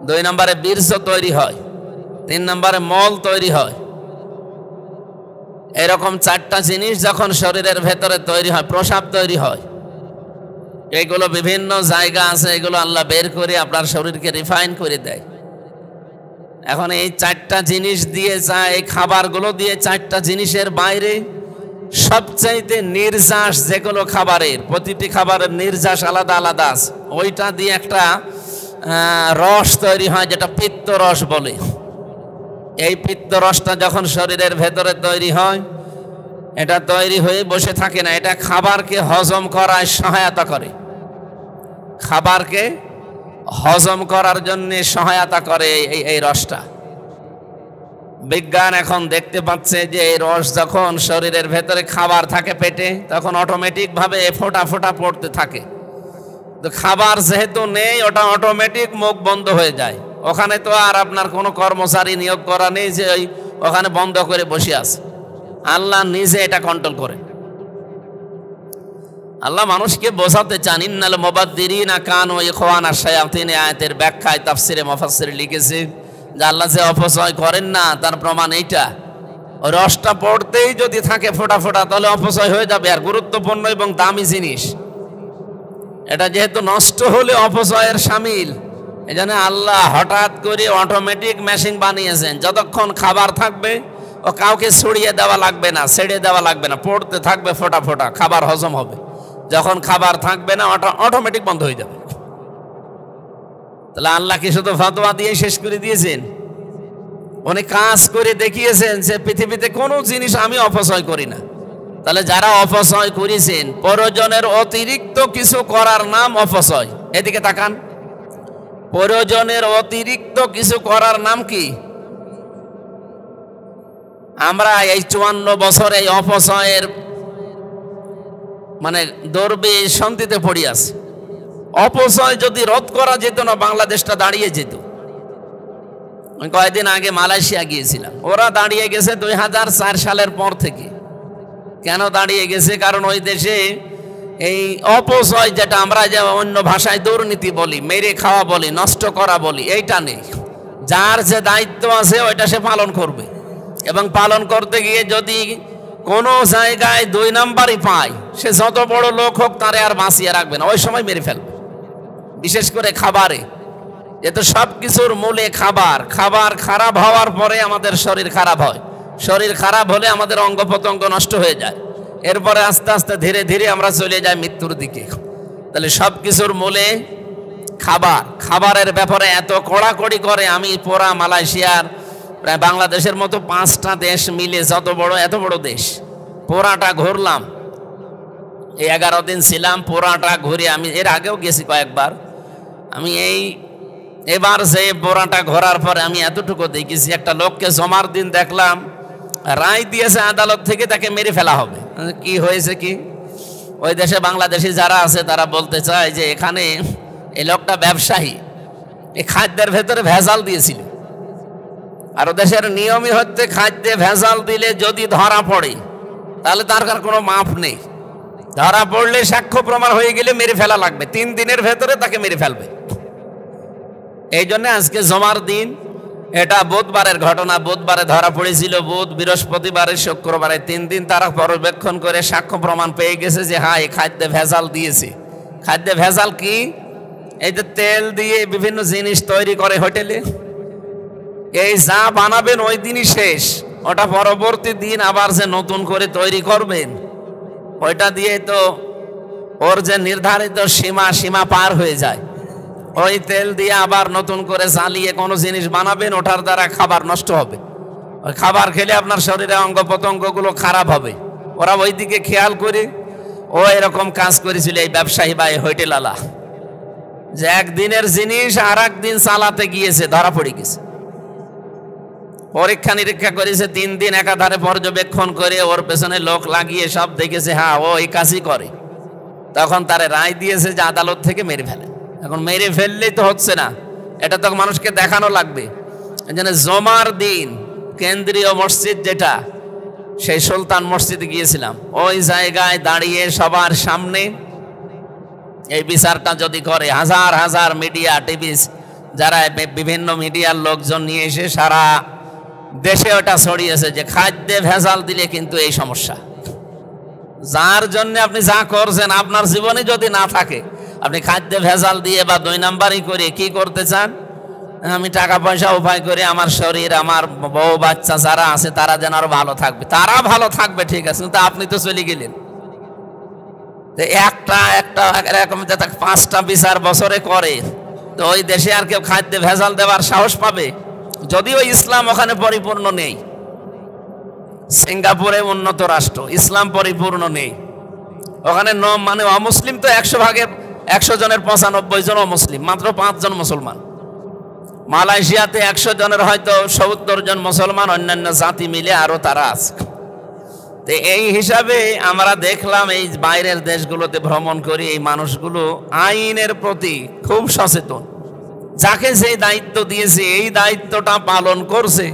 Speaker 1: 2 নম্বরে বীর্য তৈরি হয়, 3 নম্বরে মল তৈরি হয়। এরকম 4টা জিনিস যখন শরীরের ভেতরে তৈরি হয়, প্রস্রাব তৈরি হয়। এগুলো বিভিন্ন জায়গা আছে, এগুলো আল্লাহ বের করে আপনার শরীরকে রিফাইন করে দেয়। এখন এই 4টা জিনিস দিয়ে এই খাবারগুলো দিয়ে 4টা জিনিসের বাইরে সবচাইতে নির্যাস যেগুলো খাবারের, প্রতিটি খাবারের নির্যাস আলাদা আলাদা আছে, ওইটা দিয়ে একটা রস তৈরি হয় যেটা পিত্ত রস বলে। এই পিত্ত রসটা যখন শরীরের ভেতরে তৈরি হয়, এটা তৈরি হয়ে বসে থাকে না, এটা খাবারকে হজম করায় সহায়তা করে। খাবারকে হজম করার জন্য সহায়তা করে এই রসটা। বিজ্ঞান এখন দেখতে পাচ্ছে যে এই রস যখন শরীরের ভেতরে খাবার থাকে পেটে, তখন অটোমেটিকভাবে ফোঁটা ফোঁটা পড়তে থাকে। তো খাবার যেহেতু নেই, ওটা অটোমেটিক মুখ বন্ধ হয়ে যায়। ওখানে তো আর আপনার কোনো কর্মচারী নিয়োগ করা নেই যে ওখানে বন্ধ করে বসে আছে, আল্লাহ নিজে এটা কন্ট্রোল করে। আল্লাহ মানুষকে বোঝাতে চান, ইন্নাল মুবাদ্দিরিনা কানু ইখওয়ানা শায়াতিন, আয়াতের ব্যাখ্যায় তাফসিরে মুফাসসির লিখেছে যে আল্লাহ যে অপচয় করেন না তার প্রমাণ এইটা। ওই রসটা পড়তেই যদি থাকে ফোঁটা ফোঁটা, তাহলে অপচয় হয়ে যাবে। আর গুরুত্বপূর্ণ এবং দামি জিনিস, এটা যেহেতু নষ্ট হলে অপচয়ের শামিল, এই জন্য আল্লাহ হঠাৎ করে অটোমেটিক মেশিন বানিয়েছেন। যতক্ষণ খাবার থাকবে ও কাউকে ছড়িয়ে দেওয়া লাগবে না, ছেড়ে দেওয়া লাগবে না, পড়তে থাকবে ফোঁটা ফোঁটা, খাবার হজম হবে। যখন খাবার থাকবে না, ওটা অটোমেটিক বন্ধ হয়ে যাবে। তাহলে আল্লাহ কি শুধু ফতোয়া দিয়ে শেষ করে দিয়েছেন? উনি কাজ করে দেখিয়েছেন যে পৃথিবীতে কোনো জিনিস আমি অপচয় করি না। তাহলে যারা অপচয় করেছেন, প্রয়োজনের অতিরিক্ত কিছু করার নাম অপচয়। এদিকে তাকান, প্রয়োজনের অতিরিক্ত কিছু করার নাম কি? আমরা এই 54 বছর এই অপচয়ের দৌড়বে শান্তিতে পড়ে আছে। অপচয় যদি রোধ করা যেত না, বাংলাদেশটা দাঁড়িয়ে যেত। আমি কয়েকদিন আগে মালয়েশিয়া গিয়েছিলাম, ওরা দাঁড়িয়ে গেছে 2004 সালের পর থেকে। কেন দাঁড়িয়ে গেছে? কারণ ওই দেশে এই অপচয়, যেটা আমরা যে অন্য ভাষায় দুর্নীতি বলি, মেরে খাওয়া বলি, নষ্ট করা বলি, এইটা নেই। যার যে দায়িত্ব আছে ওইটা সে পালন করবে, এবং পালন করতে গিয়ে যদি কোনো জায়গায় 2 নাম্বারই পায়, সে যত বড় লোক হোক তারে আর বাঁচিয়ে রাখবে না, ওই সময় মেরে ফেলবে। বিশেষ করে খাবারে, যেহেতু সব কিছুর মূলে খাবার। খাবার খারাপ হওয়ার পরে আমাদের শরীর খারাপ হয়, শরীর খারাপ হলে আমাদের অঙ্গ প্রত্যঙ্গ নষ্ট হয়ে যায়, এরপরে আস্তে আস্তে ধীরে ধীরে আমরা চলে যাই মৃত্যুর দিকে। তাহলে সব কিছুর মূলে খাবার। খাবারের ব্যাপারে এত কড়াকড়ি করে, আমি পুরা মালয়েশিয়ার প্রায় বাংলাদেশের মতো 5টা দেশ মিলে এত বড় দেশ পুরাটা ঘুরলাম। এই 11 দিন ছিলাম, পুরাটা ঘুরে আমি এর আগেও গেছি কয়েকবার। আমি এবার যে পুরাটা ঘোরার পরে আমি এতটুকু দেখেছি, একটা লোককে জমার দিন দেখলাম রায় দিয়েছে আদালত থেকে, তাকে মেরে ফেলা হবে। কি হয়েছে কি? ওই দেশে বাংলাদেশি যারা আছে তারা বলতে চায় যে এখানে এই লোকটা ব্যবসায়ী, এই খাদ্যের ভেতরে ভেজাল দিয়েছিল। আর দেশের নিয়মই হচ্ছে খাদ্যে ভেজাল দিলে যদি ধরা পড়ে তাহলে তার কোনো মাপ নেই। ধরা পড়লে সাক্ষ্য প্রমাণ হয়ে গেলে মেরে ফেলা লাগবে, 3 দিনের ভেতরে তাকে মেরে ফেলবে। এই জন্য আজকে জমার দিন এটা বুধবারের ঘটনা। বুধবারে ধরা পড়েছিল, বুধ, বৃহস্পতিবারে, শুক্রবারে 3 দিন তারা পর্যবেক্ষণ করে সাক্ষ্য প্রমাণ পেয়ে গেছে যে হ্যাঁ এই খাদ্যে ভেজাল দিয়েছে। খাদ্যে ভেজাল কি? এই যে তেল দিয়ে বিভিন্ন জিনিস তৈরি করে হোটেলে, এই যা বানাবেন ওই দিনই শেষ, ওটা পরবর্তী দিন আবার যে নতুন করে তৈরি করবেন ওইটা দিয়ে তো ওর যে নির্ধারিত সীমা পার হয়ে যায়। ওই তেল দিয়ে আবার নতুন করে জ্বালিয়ে কোনো জিনিস বানাবেন, ওটার দ্বারা খাবার নষ্ট হবে। ওই খাবার খেলে আপনার শরীরে অঙ্গ প্রত্যঙ্গগুলো খারাপ হবে। ওরা ওই দিকে খেয়াল করে ও এরকম কাজ করেছিল এই ব্যবসায়ী বা এই হোটেলওয়ালা, যে একদিনের জিনিস আর একদিন চালাতে গিয়েছে, ধরা পড়ে গেছে। পরীক্ষা নিরীক্ষা করেছে 3 দিন একাধারে পর্যবেক্ষণ করে ওর পেছনে লোক লাগিয়ে সব দেখেছে হ্যাঁ ও এই কাজই করে। তখন তারে রায় দিয়েছে যে আদালত থেকে মেরে ফেলে। এখন মেরে ফেললেই তো হচ্ছে না, এটা তো মানুষকে দেখানো লাগবে। এই জন্য জমার দিন কেন্দ্রীয় মসজিদ যেটা, সেই সুলতান মসজিদে গিয়েছিলাম, ওই জায়গায় দাঁড়িয়ে সবার সামনে এই বিচারটা যদি করে, হাজার হাজার মিডিয়া, টিভি, যারা বিভিন্ন মিডিয়ার লোকজন নিয়ে এসে সারা দেশে ওটা ছড়িয়েছে যে খাদ্যে ভেজাল দিলে কিন্তু এই সমস্যা। যার জন্য আপনি যা করছেন আপনার জীবনে যদি না থাকে, আপনি খাদ্যে ভেজাল দিয়ে বা 2 নাম্বারই করে কি করতে চান? আমি টাকা পয়সা উপায় করে আমার শরীর, আমার বউ বাচ্চা যারা আছে তারা যেন আরো ভালো থাকবে। তারা ভালো থাকবে ঠিক আছে, কিন্তু আপনি তো চলে গেলেন। একটা এরকম 5টা বিচার বছরে করে, তো ওই দেশে আর কেউ খাদ্যে ভেজাল দেওয়ার সাহস পাবে? যদিও ইসলাম ওখানে পরিপূর্ণ নেই, সিঙ্গাপুরে উন্নত রাষ্ট্র, ইসলাম পরিপূর্ণ নেই ওখানে। মানে অমুসলিম তো 100 ভাগের 100 জনের 95 জন অমুসলিম, মাত্র 5 জন মুসলমান। মালয়েশিয়াতে 100 জনের হয়তো 70 জন মুসলমান, অন্যান্য জাতি মিলে আরো তারা আছে। তো এই হিসাবে আমরা দেখলাম এই বাইরের দেশগুলোতে ভ্রমণ করি, এই মানুষগুলো আইনের প্রতি খুব সচেতন। যাকে যে দায়িত্ব দিয়েছে এই দায়িত্বটা পালন করছে।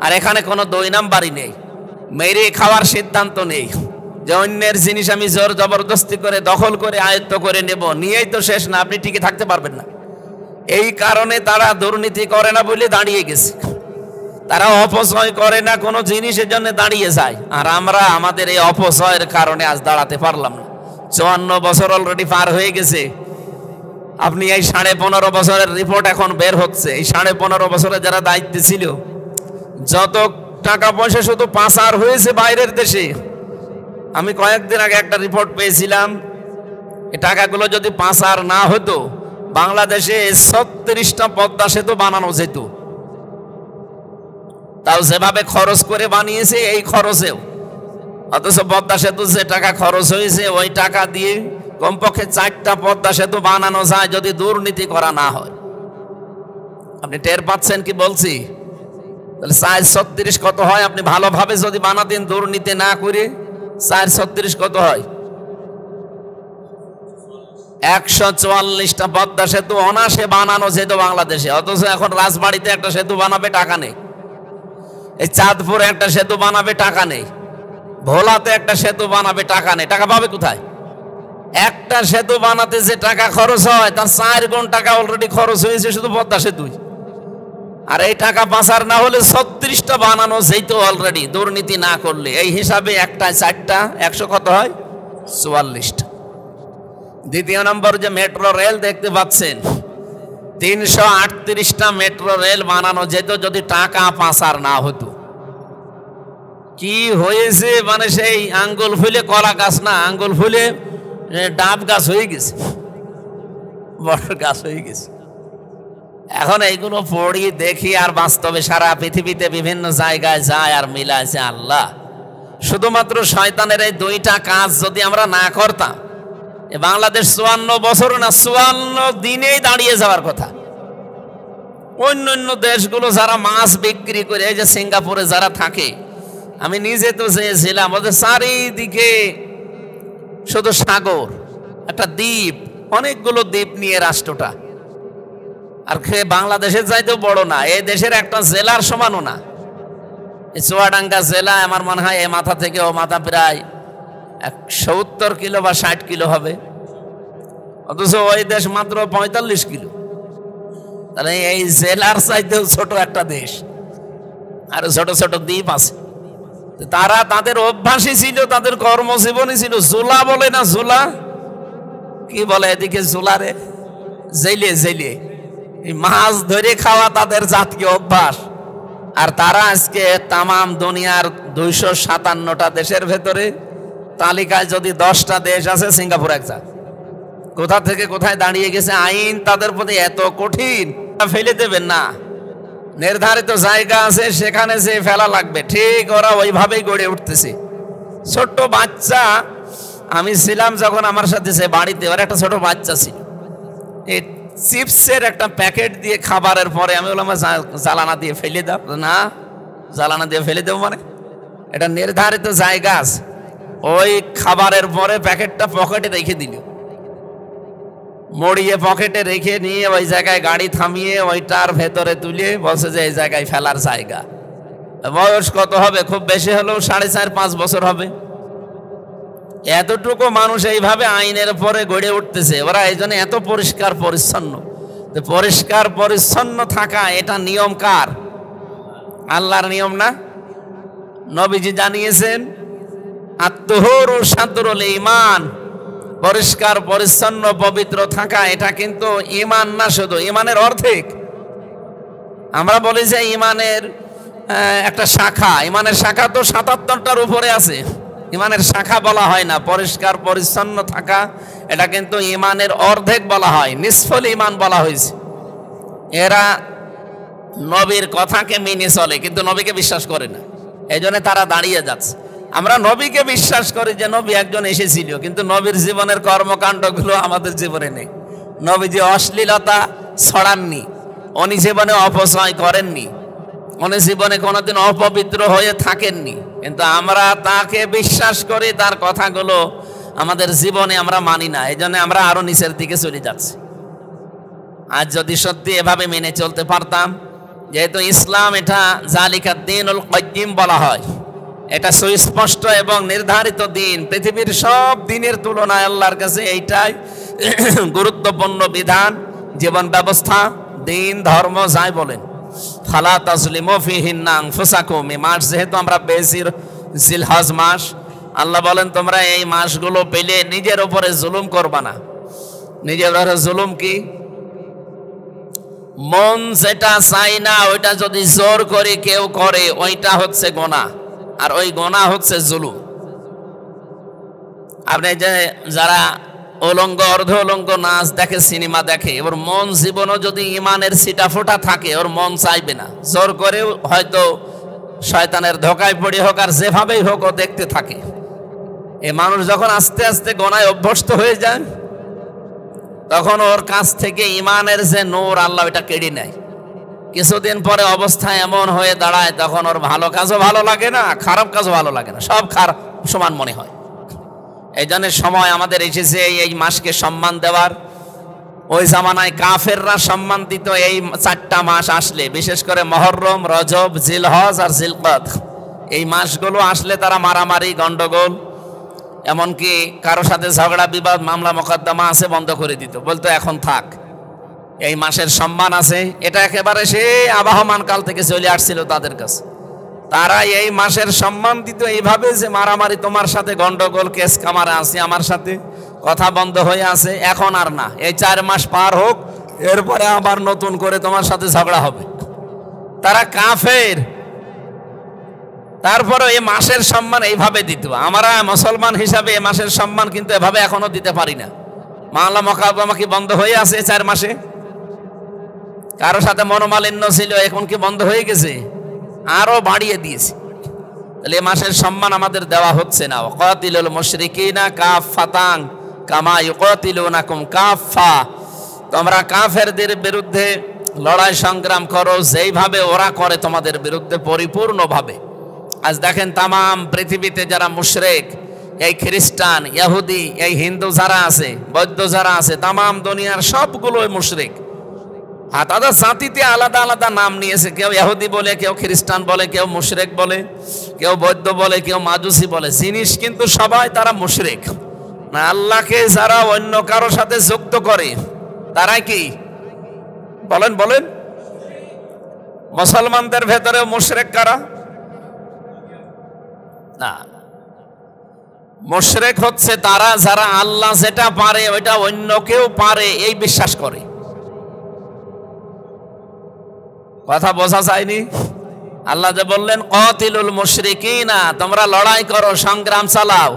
Speaker 1: আর এখানে কোনো 2 নাম্বারই নেই, মেরে খাওয়ার সিদ্ধান্ত নেই যে অন্যের জিনিস আমি জোর জবরদস্তি করে দখল করে আয়ত্ত করে নেব, নিয়েই তো শেষ না, আপনি টিকে থাকতে পারবেন না। এই কারণে তারা দুর্নীতি করে না বলে দাঁড়িয়ে গেছে, তারা অপচয় করে না কোনো জিনিসের জন্য দাঁড়িয়ে যায়। আর আমরা আমাদের এই অপচয়ের কারণে আজ দাঁড়াতে পারলাম না। 54 বছর অলরেডি পার হয়ে গেছে। আপনি এই 15.5 বছরের রিপোর্ট এখন বের হচ্ছে, এই 15.5 বছরে যারা দায়িত্বে ছিল যত টাকা পয়সা শুধু পাচার হয়েছে বাইরের দেশে। আমি কয়েকদিন আগে একটা রিপোর্ট পেয়েছিলাম, এই টাকাগুলো যদি পাচার না হতো বাংলাদেশে 36টা পদ্মা সেতু বানানো যেত। তাও যেভাবে খরচ করে বানিয়েছে এই খরচেও, অথচ পদ্মা সেতু যে টাকা খরচ হয়েছে ওই টাকা দিয়ে কমপক্ষে 4টা পদ্মা সেতু বানানো যায় যদি দুর্নীতি করা না হয়। আপনি টের পাচ্ছেন কি বলছি? তাহলে 436 কত হয়? আপনি ভালোভাবে যদি বানাতেন দুর্নীতি না করে 436 কত হয়? 144টা পদ্মা সেতু অনাসে বানানো যেত বাংলাদেশে। অথচ এখন রাজবাড়িতে একটা সেতু বানাবে টাকা নেই, এই চাঁদপুরে একটা সেতু বানাবে টাকা নেই, ভোলাতে একটা সেতু বানাবে টাকা নেই। টাকা পাবে কোথায়? একটা সেতু বানাতে যে টাকা খরচ হয় তার 4 গুণ টাকা অলরেডি খরচ হয়েছে শুধু পদ্মা সেতুই। আর এই টাকা পাচার না হলে 36টা বানানো যেত অলরেডি, দুর্নীতি না করলে। এই হিসাবে একটায় 4টা, 100 কত হয়? 44টা। দ্বিতীয় নম্বর যে মেট্রো রেল দেখতে পাচ্ছেন, 338টা মেট্রো রেল বানানো যেত যদি টাকা পাচার না হতো। কি হয়েছে? মানে সেই আঙ্গুল ফুলে কলা গাছ না, আঙ্গুল ফুলে ডাব গাছ হয়ে গেছে, বড় গাছ হয়ে গেছে। এখন এইগুলো পড়ি দেখি আর বাস্তবে সারা পৃথিবীতে বিভিন্ন জায়গায় যায় আর মিলাইছে আল্লাহ। শুধুমাত্র শয়তানের এই 2টা কাজ যদি আমরা না করতাম, বাংলাদেশ 54 বছর না 54 দিনেই দাঁড়িয়ে যাওয়ার কথা। অন্য দেশগুলো যারা মাছ বিক্রি করে, এই যে সিঙ্গাপুরে যারা থাকে, আমি নিজে তো চেয়েছিলাম, ওদের চারিদিকে শুধু সাগর, একটা দ্বীপ, অনেকগুলো দ্বীপ নিয়ে রাষ্ট্রটা। আর বাংলাদেশের চাইতেও বড় না, এই দেশের একটা জেলার সমানও না। এই চুয়াডাঙ্গা জেলা আমার মনে হয় এ মাথা থেকে ও মাথা প্রায় 70 কিলো বা 60 কিলো হবে, অথচ ওই দেশ মাত্র 45 কিলো। তাহলে এই জেলার চাইতেও ছোট একটা দেশ, আর ছোট ছোট দ্বীপ আছে। তারা তাদের অভ্যাসই ছিল, তাদের কর্মজীবনই ছিল। জুলা বলে না, জুলা কি বলে এদিকে, জুলারে জেলে জেলে মাছ ধরে খাওয়া তাদের জাতীয় অভ্যাস। আর তারা আজকে তামাম দুনিয়ার 257টা দেশের ভেতরে তালিকায় যদি 10টা দেশ আছে, সিঙ্গাপুর একটা। কোথা থেকে কোথায় দাঁড়িয়ে গেছে। আইন তাদের প্রতি এত কঠিন, ফেলে দেবেন না। নির্ধারিত জায়গা আছে, সেখানে যে ফেলা লাগবে, ঠিক ওরা ওইভাবেই গড়ে উঠতেছে। ছোট্ট বাচ্চা, আমি ছিলাম যখন আমার সাথে সে বাড়িতে, ওর একটা ছোট বাচ্চা ছিল, এই চিপসের একটা প্যাকেট দিয়ে খাবারের পরে আমি বললাম জ্বালানা দিয়ে ফেলে দাও। না, জ্বালানা দিয়ে ফেলে দেবো মানে? এটা নির্ধারিত জায়গা আছে। ওই খাবারের পরে প্যাকেটটা পকেটে রেখে দিল, মড়িয়ে পকেটে রেখে নিয়ে ওই জায়গায় গাড়ি থামিয়ে ওইটার ভেতরে তুলে বলছে যে এই জায়গায় ফেলার জায়গা। বয়স কত হবে? খুব বেশি হলেও 4.5-5 বছর হবে। এতটুকু মানুষ এইভাবে আইনের পরে গড়ে উঠতেছে। ওরা এই জন্য এত পরিষ্কার পরিচ্ছন্ন। পরিষ্কার পরিচ্ছন্ন থাকা এটা নিয়ম কার? আল্লাহর নিয়ম না? নবীজি জানিয়েছেন আত-তুহুরু শাতরুল ঈমান, পরিষ্কার পরিচ্ছন্ন পবিত্র থাকা এটা কিন্তু ঈমান না, শুধু ঈমানের অর্ধেক। আমরা বলি যে ঈমানের একটা শাখা, ঈমানের শাখা তো 77টার উপরে আছে, ঈমানের শাখা বলা হয় না। পরিষ্কার পরিচ্ছন্ন থাকা এটা কিন্তু ঈমানের অর্ধেক বলা হয়, নিসফুল ঈমান বলা হয়েছে। এরা নবীর কথাকে মেনে চলে কিন্তু নবীকে বিশ্বাস করে না, এই জন্য তারা দাঁড়িয়ে যাচ্ছে। আমরা নবীকে বিশ্বাস করি যে নবী একজন এসেছিল, কিন্তু নবীর জীবনের কর্মকাণ্ডগুলো আমাদের জীবনে নেই। নবীজি অশ্লীলতা ছড়াননি, উনি জীবনে অপচয় করেননি, উনি জীবনে কোনোদিন অপবিত্র হয়ে থাকেননি, কিন্তু আমরা তাকে বিশ্বাস করি, তার কথাগুলো আমাদের জীবনে আমরা মানি না। এই জন্য আমরা আরো নিচের দিকে চলে যাচ্ছি। আজ যদি সত্যি এভাবে মেনে চলতে পারতাম, যেহেতু ইসলাম এটা জালিকা দ্বীনুল কাইয়্যিম বলা হয়, এটা সুস্পষ্ট এবং নির্ধারিত দিন, পৃথিবীর সব দিনের তুলনায় আল্লাহর কাছে এইটাই গুরুত্বপূর্ণ বিধান, জীবন ব্যবস্থা, দিন, ধর্ম যাই বলেন। ফালা তাজলিমু ফীহিন্না আনফুসাকুম, এই মাস যেহেতু আমরা পেয়েছি জিলহজ মাস, আল্লাহ বলেন তোমরা এই মাসগুলো পেলে নিজের উপরে জুলুম করবা না। নিজের উপরে জুলুম কি? মন যেটা চাই না ওইটা যদি জোর করে কেউ করে, ওইটা হচ্ছে গুনাহ, আর ওই গুনাহ হচ্ছে জুলুম। আপনি যে যারা উলঙ্গ অর্ধ উলঙ্গ নাচ দেখে, সিনেমা দেখে, ওর মন জীবনও যদি ইমানের ছিটা ফোটা থাকে, ওর মন চাইবে না, জোর করেও হয়তো শয়তানের ধোকায় পড়ে হোক আর যেভাবেই হোক ও দেখতে থাকে। এই মানুষ যখন আস্তে আস্তে গুনাহে অভ্যস্ত হয়ে যায়, তখন ওর কাছ থেকে ইমানের যে নূর আল্লাহ এটা কেড়ে নেয়। কিছুদিন পরে অবস্থা এমন হয়ে দাঁড়ায়, তখন ওর ভালো কাজও ভালো লাগে না, খারাপ কাজও ভালো লাগে না, সব খারাপ সমান মনে হয়। এই জন্য সময় আমাদের এসেছে এই মাসকে সম্মান দেওয়ার। ওই জামানায় কাফেররা সম্মান দিত এই 4টা মাস আসলে, বিশেষ করে মুহররম, রজব, জিলহজ আর জিলকদ। এই মাসগুলো আসলে তারা মারামারি, গন্ডগোল, এমনকি কারো সাথে ঝগড়া বিবাদ, মামলা মোকদ্দমা আছে বন্ধ করে দিত, বলতো এখন থাক, এই মাসের সম্মান আছে। এটা একেবারে সেই আবহমান কাল থেকে চলে আসছিল তাদের কাছে। তারা এই মাসের সম্মান দিত এইভাবে যে মারামারি, তোমার সাথে গন্ডগোল, কেস কামারে আছে, আমার সাথে কথা বন্ধ হয়ে আছে, এখন আর না, এই 4 মাস পার হোক, এরপরে আবার নতুন করে তোমার সাথে ঝগড়া হবে। তারা কাফের, তারপরে এই মাসের সম্মান এইভাবে দিত। আমরা মুসলমান হিসাবে এই মাসের সম্মান কিন্তু এভাবে এখনো দিতে পারি না। মামলা মোকদ্দমা কি বন্ধ হয়ে আছে 4 মাসে? কারো সাথে মনোমালিন্য ছিল, এখন কি বন্ধ হয়ে গেছে? আরো বাড়িয়ে দিয়েছে। তাহলে এই মাসের সম্মান আমাদের দেওয়া হচ্ছে না। ওয়াকাতিলুল মুশরিকিনা কাফাতান কামা ইউকাতিলুনাকুম কাফা, তোমরা কাফেরদের বিরুদ্ধে লড়াই সংগ্রাম করো যেইভাবে ওরা করে তোমাদের বিরুদ্ধে পরিপূর্ণভাবে। আজ দেখেন তামাম পৃথিবীতে যারা মুশরিক, এই খ্রিস্টান, ইহুদি, এই হিন্দু যারা আছে, বৌদ্ধ যারা আছে, তামাম দুনিয়ার সবগুলোই মুশরিক। আর তাদের জাতিতে আলাদা আলাদা নাম নিয়েছে, কেউ ইহুদি বলে, কেউ খ্রিস্টান বলে, কেউ মুশরিক বলে, কেউ বৌদ্ধ বলে, কেউ মাজুসি বলে, জিনিস কিন্তু সবাই তারা মুশরিক। না, আল্লাহকে যারা অন্য কারো সাথে যুক্ত করে তারা কি বলেন বলেন, মুসলমানদের ভেতরে মুশরিক কারা? না, মুশরিক হচ্ছে তারা যারা আল্লাহ যেটা পারে ওইটা অন্য কেউ পারে এই বিশ্বাস করে। কথা বোঝা যায়নি? আল্লাহ যে বললেন কাতিলুল মুশরিকিনা, তোমরা লড়াই করো, সংগ্রাম চালাও,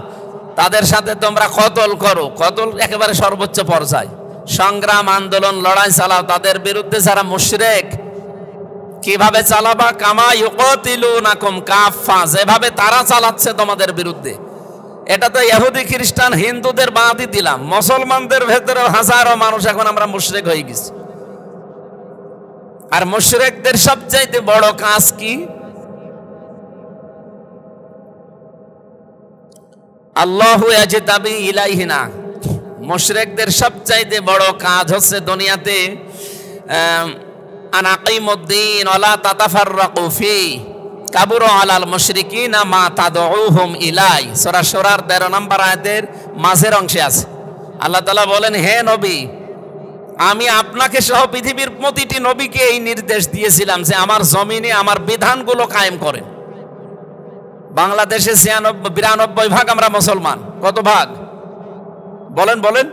Speaker 1: তাদের সাথে তোমরা কতল করো। কতল একেবারে সর্বোচ্চ পর্যায়, সংগ্রাম, আন্দোলন, লড়াই চালাও তাদের বিরুদ্ধে যারা মুশরিক। কিভাবে চালাবা? কামা ইউকাতিলুনাকুম কাফা, যেভাবে তারা চালাচ্ছে তোমাদের বিরুদ্ধে। এটা তো ইহুদি খ্রিস্টান হিন্দুদের বাদই দিলাম, মুসলমানদের ভেতরে হাজারো মানুষ এখন আমরা মুশরিক হয়ে গেছি। আর মুশরিকদের সবচাইতে বড় কাজ কি? আল্লাহু ইয়াজতাবি ইলাইহিনা। মুশরিকদের সবচাইতে বড় কাজ হচ্ছে দুনিয়াতে আনাকিমুদ্দিন ওয়ালা তাতাফাররাকু ফি কাবুরা আলাল মুশরিকিনা মা তাদউহুম ইলাই। সূরা শুরার 13 নম্বর আয়াতের মাঝের অংশে আছে আল্লাহ তাআলা বলেন, হে নবী, আমি আপনাকে সহ পৃথিবীর প্রতিটি নবীকে এই নির্দেশ দিয়েছিলাম যে আমার জমিনে আমার বিধানগুলো কায়েম করেন। বাংলাদেশে 92 ভাগ আমরা মুসলমান। কত ভাগ বলেন বলেন?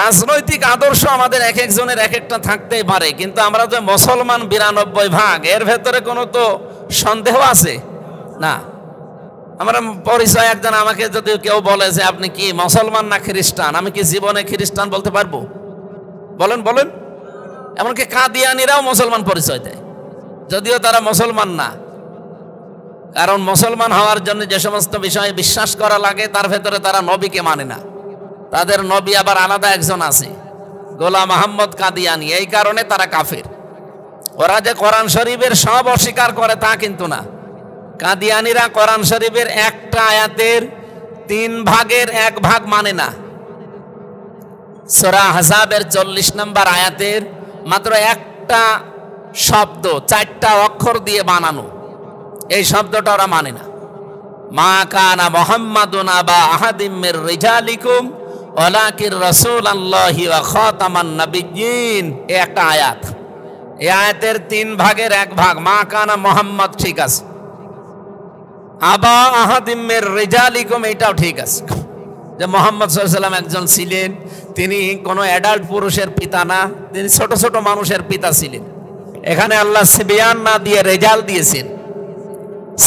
Speaker 1: রাজনৈতিক আদর্শ আমাদের এক একজনের এক একটা থাকতেই পারে, কিন্তু আমরা যে মুসলমান 92 ভাগ, এর ভেতরে কোনো তো সন্দেহ আছে না। আমরা পরিচয়, একজন আমাকে যদি কেউ বলে যে আপনি কি মুসলমান না খ্রিস্টান, আমি কি জীবনে খ্রিস্টান বলতে পারবো? বলেন বলেন? এমনকি কাদিয়ানিরাও মুসলমান পরিচয় দেয়, যদিও তারা মুসলমান না। কারণ মুসলমান হওয়ার জন্য যে সমস্ত বিষয়ে বিশ্বাস করা লাগে তার ভেতরে তারা নবীকে মানে না। তাদের নবী আবার আলাদা একজন আছে, গোলাম আহমদ কাদিয়ানি। এই কারণে তারা কাফের। ওরা যে কোরআন শরীফের সব অস্বীকার করে তা কিন্তু না। কাদিয়ানিরা কোরআন শরীফের একটা আয়াতের 3 ভাগের 1 ভাগ মানে না। সূরা আহজাবের 40 নম্বর আয়াতের মাত্র একটা শব্দ 4টা অক্ষর দিয়ে বানানো, এই শব্দটা ওরা মানে না। মা কানা মুহাম্মাদুন আবা আহাদিম মির রিজালিকুম ওয়ালাকির রাসূলুল্লাহি ওয়া খাতামান নাবিয়্যিন, এই একটা আয়াত। এই আয়াতের 3 ভাগের 1 ভাগ মা কানা মুহাম্মদ ঠিক আছে, আবা আহাদিম মির রিজালিকুম এটাও ঠিক আছে, যে মুহাম্মদ সাল্লাল্লাহু আলাইহি ওয়াসাল্লাম একজন ছিলেন, তিনি কোনো অ্যাডাল্ট পুরুষের পিতা না, তিনি ছোট ছোট মানুষের পিতা ছিলেন। এখানে আল্লাহ সিবিয়ান না দিয়ে রেজাল দিয়েছেন।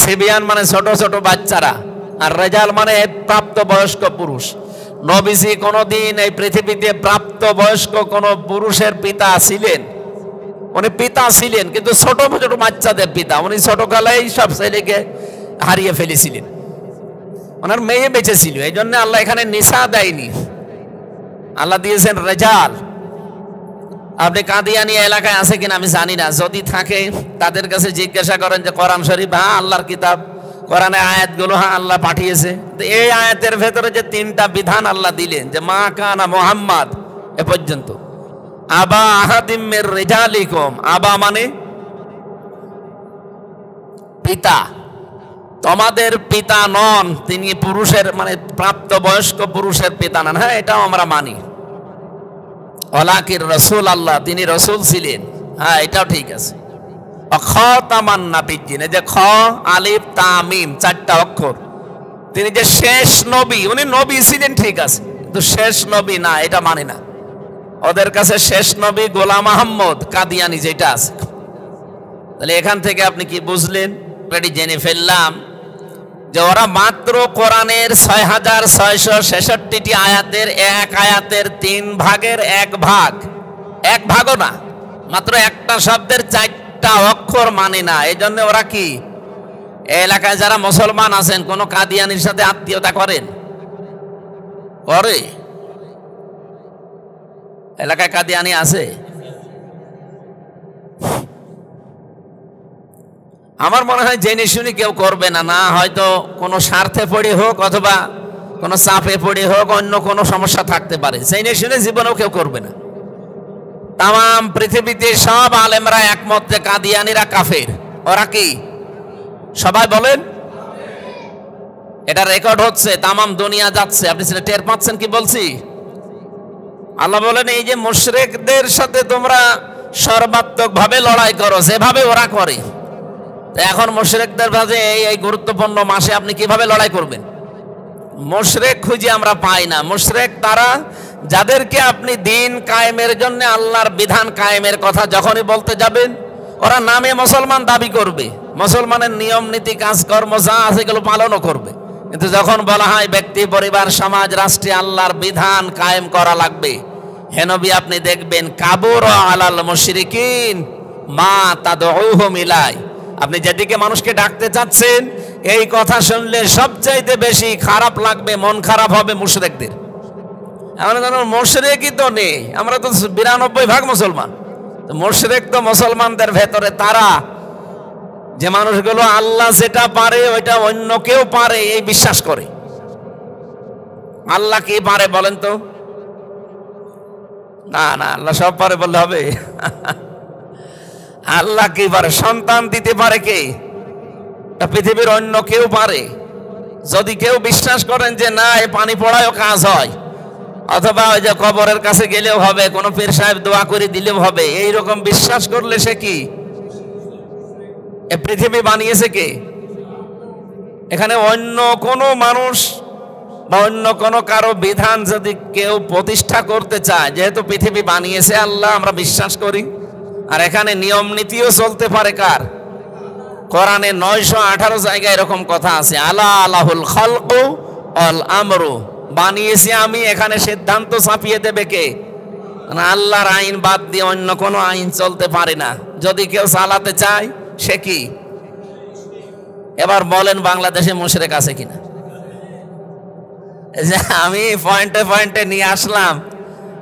Speaker 1: সিবিয়ান মানে ছোট ছোট বাচ্চারা, আর রেজাল মানে প্রাপ্ত বয়স্ক পুরুষ। নবীজি কোনদিন এই পৃথিবীতে প্রাপ্ত বয়স্ক কোন পুরুষের পিতা ছিলেন? উনি পিতা ছিলেন, কিন্তু ছোট ছোট বাচ্চাদের পিতা। উনি ছোটকালেই সব ছেলেকে হারিয়ে ফেলেছিলেন, ওনার মেয়ে বেঁচে ছিল। এই জন্য আল্লাহ এখানে নিসা দেয়নি, আল্লাহ দিয়েছেন রেজাল। আপনি কাদিয়ানি এলাকায় আছে কিনা আমি জানি না, যদি থাকে তাদের কাছে জিজ্ঞাসা করেন যে কোরআন শরীফ হ্যাঁ আল্লাহর কিতাব, কোরআনে আয়াতগুলো হ্যাঁ আল্লাহ পাঠিয়েছে। তো এই আয়াতের ভেতরে যে 3টা বিধান আল্লাহ দিলেন, যে মা কানা মুহাম্মদ এ পর্যন্ত, আবা আহাদিম মির রিজালিকুম, আবা মানে পিতা, তোমাদের পিতা নন, তিনি পুরুষের মানে প্রাপ্ত বয়স্ক পুরুষের পিতা নন। হ্যাঁ এটাও আমরা মানি। ওয়ালাকির রাসূল আল্লাহ, তিনি রাসূল ছিলেন, হ্যাঁ এটাও ঠিক আছে। খাতামান নাবিয়্যিন, এই যে খ আলিফ তা মিম 4টা অক্ষর, তিনি যে শেষ নবী, উনি নবী ছিলেন ঠিক আছে, কিন্তু শেষ নবী না, এটা মানে না। ওদের কাছে শেষ নবী গোলাম আহমদ কাদিয়ানি যেটা আছে। তাহলে এখান থেকে আপনি কি বুঝলেন? এটি জেনে ফেললাম যে ওরা মাত্র কোরআনের 6666টি আয়াতের 1 আয়াতের 3 ভাগের 1 ভাগ, 1 ভাগও না, মাত্র একটা শব্দের 4টা অক্ষর মানে না। এই জন্য ওরা কি এলাকায় যারা মুসলমান আছেন কোন কাদিয়ানির সাথে আত্মীয়তা করেন? করে? এলাকায় কাদিয়ানি আছে? আমার মনে হয় জেনে শুনে কেউ করবে না, না হয়তো কোনো স্বার্থে পড়ে হোক অথবা কোনো চাপে পড়ে হোক, অন্য কোনো সমস্যা থাকতে পারে, জেনে শুনে জীবনেও কেউ করবে না। তাম পৃথিবীতে সব আলেমরা একমত যে কাদিয়ানিরা কাফের। ওরা কি? সবাই বলেন। এটা রেকর্ড হচ্ছে, তামাম দুনিয়া যাচ্ছে, আপনি সেটা টের পাচ্ছেন কি বলছি? আল্লাহ বলেন এই যে মুশরিকদের সাথে তোমরা সর্বাত্মকভাবে লড়াই করো যেভাবে ওরা করে। এখন মুশরিকদের মাঝে এই গুরুত্বপূর্ণ মাসে আপনি কিভাবে লড়াই করবেন? মুশরিক খুঁজে আমরা পাই না। মুশরিক তারা যাদেরকে আপনি দিন কায়েমের জন্য আল্লাহর বিধান কায়েমের কথা যখনই বলতে যাবেন, ওরা নামে মুসলমান দাবি করবে, মুসলমানের নিয়ম নীতি কাজকর্ম যা আছে এগুলো পালনও করবে, কিন্তু যখন বলা হয় ব্যক্তি পরিবার সমাজ রাষ্ট্রে আল্লাহর বিধান কায়েম করা লাগবে, হে নবী আপনি দেখবেন কাবুর আলাল মুশরিকিন মা তাদউহুম ইলাই, আপনি যেদিকে মানুষকে ডাকতে চাচ্ছেন এই কথা শুনলে সবচাইতে বেশি খারাপ লাগবে, মন খারাপ হবে মুশরিকদের। আমরা জানো মুশরিকই তো নেই, আমরা তো 92% মুসলমান। তো মুশরিক তো মুসলমানদের ভেতরে তারা যে মানুষগুলো আল্লাহ যেটা পারে ওইটা অন্য কেউ পারে এই বিশ্বাস করে। আল্লাহ কি পারে বলেন তো? না না, আল্লাহ সব পারে বললে হবে? আল্লাহ কি পারে? সন্তান দিতে পারে কে? পৃথিবীর অন্য কেউ পারে? যদি কেউ বিশ্বাস করেন যে না এই পানি পড়ায়ও কাজ হয়, অথবা ওই যে কবরের কাছে গেলেও হবে, কোনো পীর সাহেব দোয়া করে দিলেও হবে, এইরকম বিশ্বাস করলে সে কি? এ পৃথিবী বানিয়েছে কে? এখানে অন্য কোনো মানুষ বা অন্য কোনো কারো বিধান যদি কেউ প্রতিষ্ঠা করতে চায়, যেহেতু পৃথিবী বানিয়েছে আল্লাহ, আমরা বিশ্বাস করি। আর এখানে নিয়ম নীতিও চলতে পারে কার? কোরআনে 918 জায়গায় এরকম কথা আছে, আলা আলাহুল খালকু ওয়াল আমরু, বানিয়েছি আমি, এখানে সিদ্ধান্ত চাপিয়ে দেবে কে? আল্লাহর আইন বাদ দিয়ে অন্য কোনো আইন চলতে পারে না। যদি কেউ চালাতে চায় সে কি? এবার বলেন বাংলাদেশে মুশরিক আছে কিনা? যে আমি পয়েন্টে পয়েন্টে নিয়ে আসলাম,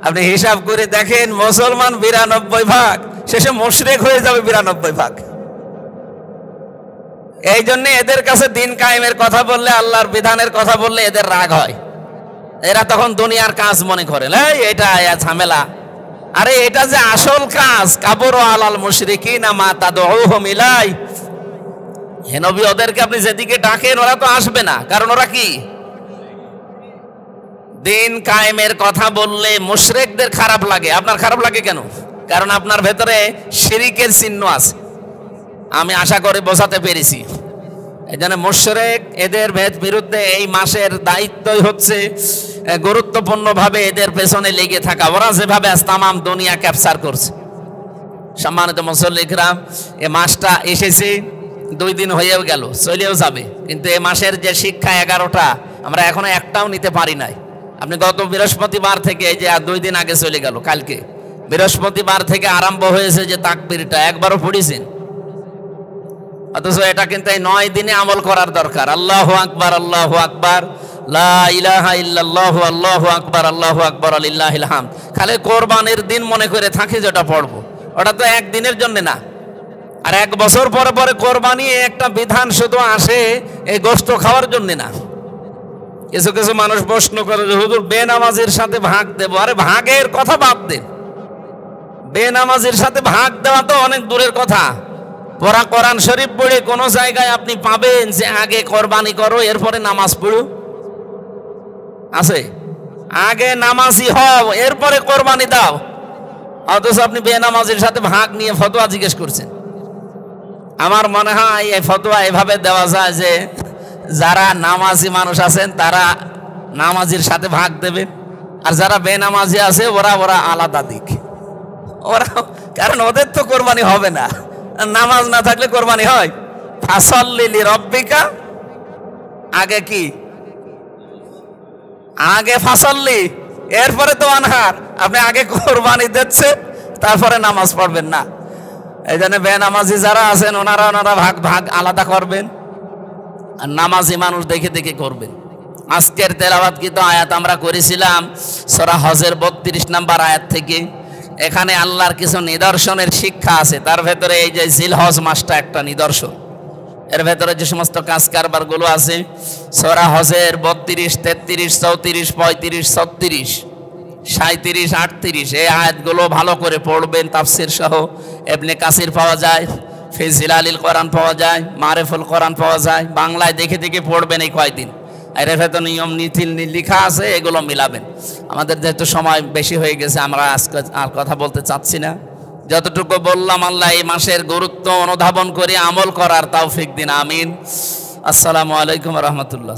Speaker 1: আপনি হিসাব করে দেখেন মুসলমান 92%, শেষে মুশরিক হয়ে যাবে 92%। এই জন্য এদের কাছে দিন কায়েমের কথা বললে, আল্লাহর বিধানের কথা বললে এদের রাগ হয়। এরা তখন দুনিয়ার কাজ মনে করে, এটা ঝামেলা। আরে এটা যে আসল কাজ, কাবুর আলাল মুশরিকিনা মা তাদউহুম ইলাই। হে নবী ওদেরকে আপনি যেদিকে ডাকেন ওরা তো আসবে না, কারণ ওরা কি? দিন কায়েমের কথা বললে মুশরিকদের খারাপ লাগে। আপনার খারাপ লাগে কেন? কারণ আপনার ভেতরে শিরিকের চিহ্ন আছে। আমি আশা করি বোঝাতে পেরেছি। এই জন্য মুশরিক এদের বিরুদ্ধে এই মাসের দায়িত্বই হচ্ছে গুরুত্বপূর্ণভাবে এদের পেছনে লেগে থাকা। ওরা যেভাবে তামাম দুনিয়া ক্যাপচার করছে। সম্মানিত মুসল্লি কিরাম, এই মাসটা এসেছে, 2 দিন হয়েও গেল, চলেও যাবে, কিন্তু এই মাসের যে শিক্ষা 11টা আমরা এখনো একটাও নিতে পারি নাই। আপনি গত বৃহস্পতিবার থেকে, এই যে 2 দিন আগে চলে গেল, কালকে বৃহস্পতিবার থেকে আরম্ভ হয়েছে যে তাকবীরটা, একবারও পড়েছেন? অথচ এটা কিন্তু এই 9 দিনে আমল করার দরকার। আল্লাহু আকবার, আল্লাহু আকবার, লা ইলাহা ইল্লাল্লাহু, আল্লাহু আকবার, আল্লাহু আকবার, লিল্লাহিল হামদ। খালি কোরবানির দিন মনে করে থাকি যেটা পড়বো, ওটা তো একদিনের জন্য না। আর 1 বছর পরে পরে কোরবানি একটা বিধান শুধু আসে এই গোশত খাওয়ার জন্য না। কিছু কিছু মানুষ প্রশ্ন করে যে হুজুর বেনামাজির সাথে ভাগ দেব। আরে ভাগের কথা বাদ দেন, বেনামাজির সাথে ভাগ দেওয়া তো অনেক দূরের কথা। পড়া কোরআন শরীফ পড়ে কোন জায়গায় আপনি পাবেন যে আগে কোরবানি করো এরপরে নামাজ পড়ো? আছে? আগে নামাজি হও এরপরে কোরবানি দাও। অথচ আপনি বেনামাজির সাথে ভাগ নিয়ে ফতোয়া জিজ্ঞেস করছেন। আমার মনে হয় এই ফতোয়া এভাবে দেওয়া যায় যে যারা নামাজি মানুষ আছেন তারা নামাজির সাথে ভাগ দেবেন, আর যারা বেনামাজি আছে ওরা আলাদা দিক। ওরা, কারণ ওদের তো কোরবানি হবে না, নামাজ না থাকলে কোরবানি হয়? ফাসাল্লি লিরাব্বিকা, আগে কি? আগে ফাসাল্লি, এরপরে তো আনহার। আপনি আগে কোরবানি দিচ্ছেন তারপরে নামাজ পড়বেন না। এই জন্য বেনামাজি যারা আছেন ওনারা ভাগ আলাদা করবেন, আর নামাজি মানুষ দেখে দেখে করবেন। আজকের তেলাওয়াতকৃত আয়াত আমরা করেছিলাম সূরা হজের 32 নম্বর আয়াত থেকে। এখানে আল্লাহর কিছু নিদর্শনের শিক্ষা আছে, তার ভেতরে এই যে জিলহজ মাসটা একটা নিদর্শন। এর ভেতরে যে সমস্ত কাজ কারবার গুলো আছে সূরা হজের 32, 33, 34, 35, 36, 37, 38 এই আয়াতগুলো ভালো করে পড়বেন। তাফসীর সহ ইবনে কাসির পাওয়া যায়, ফি জিলালিল কোরআন পাওয়া যায়, মারিফুল কোরআন পাওয়া যায়। বাংলায় দেখে দেখে পড়বেন এই কয়দিন। এর ভেতরে নিয়ম নীতি লেখা আছে, এগুলো মিলাবেন। আমাদের যেহেতু সময় বেশি হয়ে গেছে আমরা আজকে আর কথা বলতে চাচ্ছি না। যতটুকু বললাম আল্লাহ এই মাসের গুরুত্ব অনুধাবন করে আমল করার তৌফিক দিন, আমিন। আসসালামু আলাইকুম ওয়া রাহমাতুল্লাহ।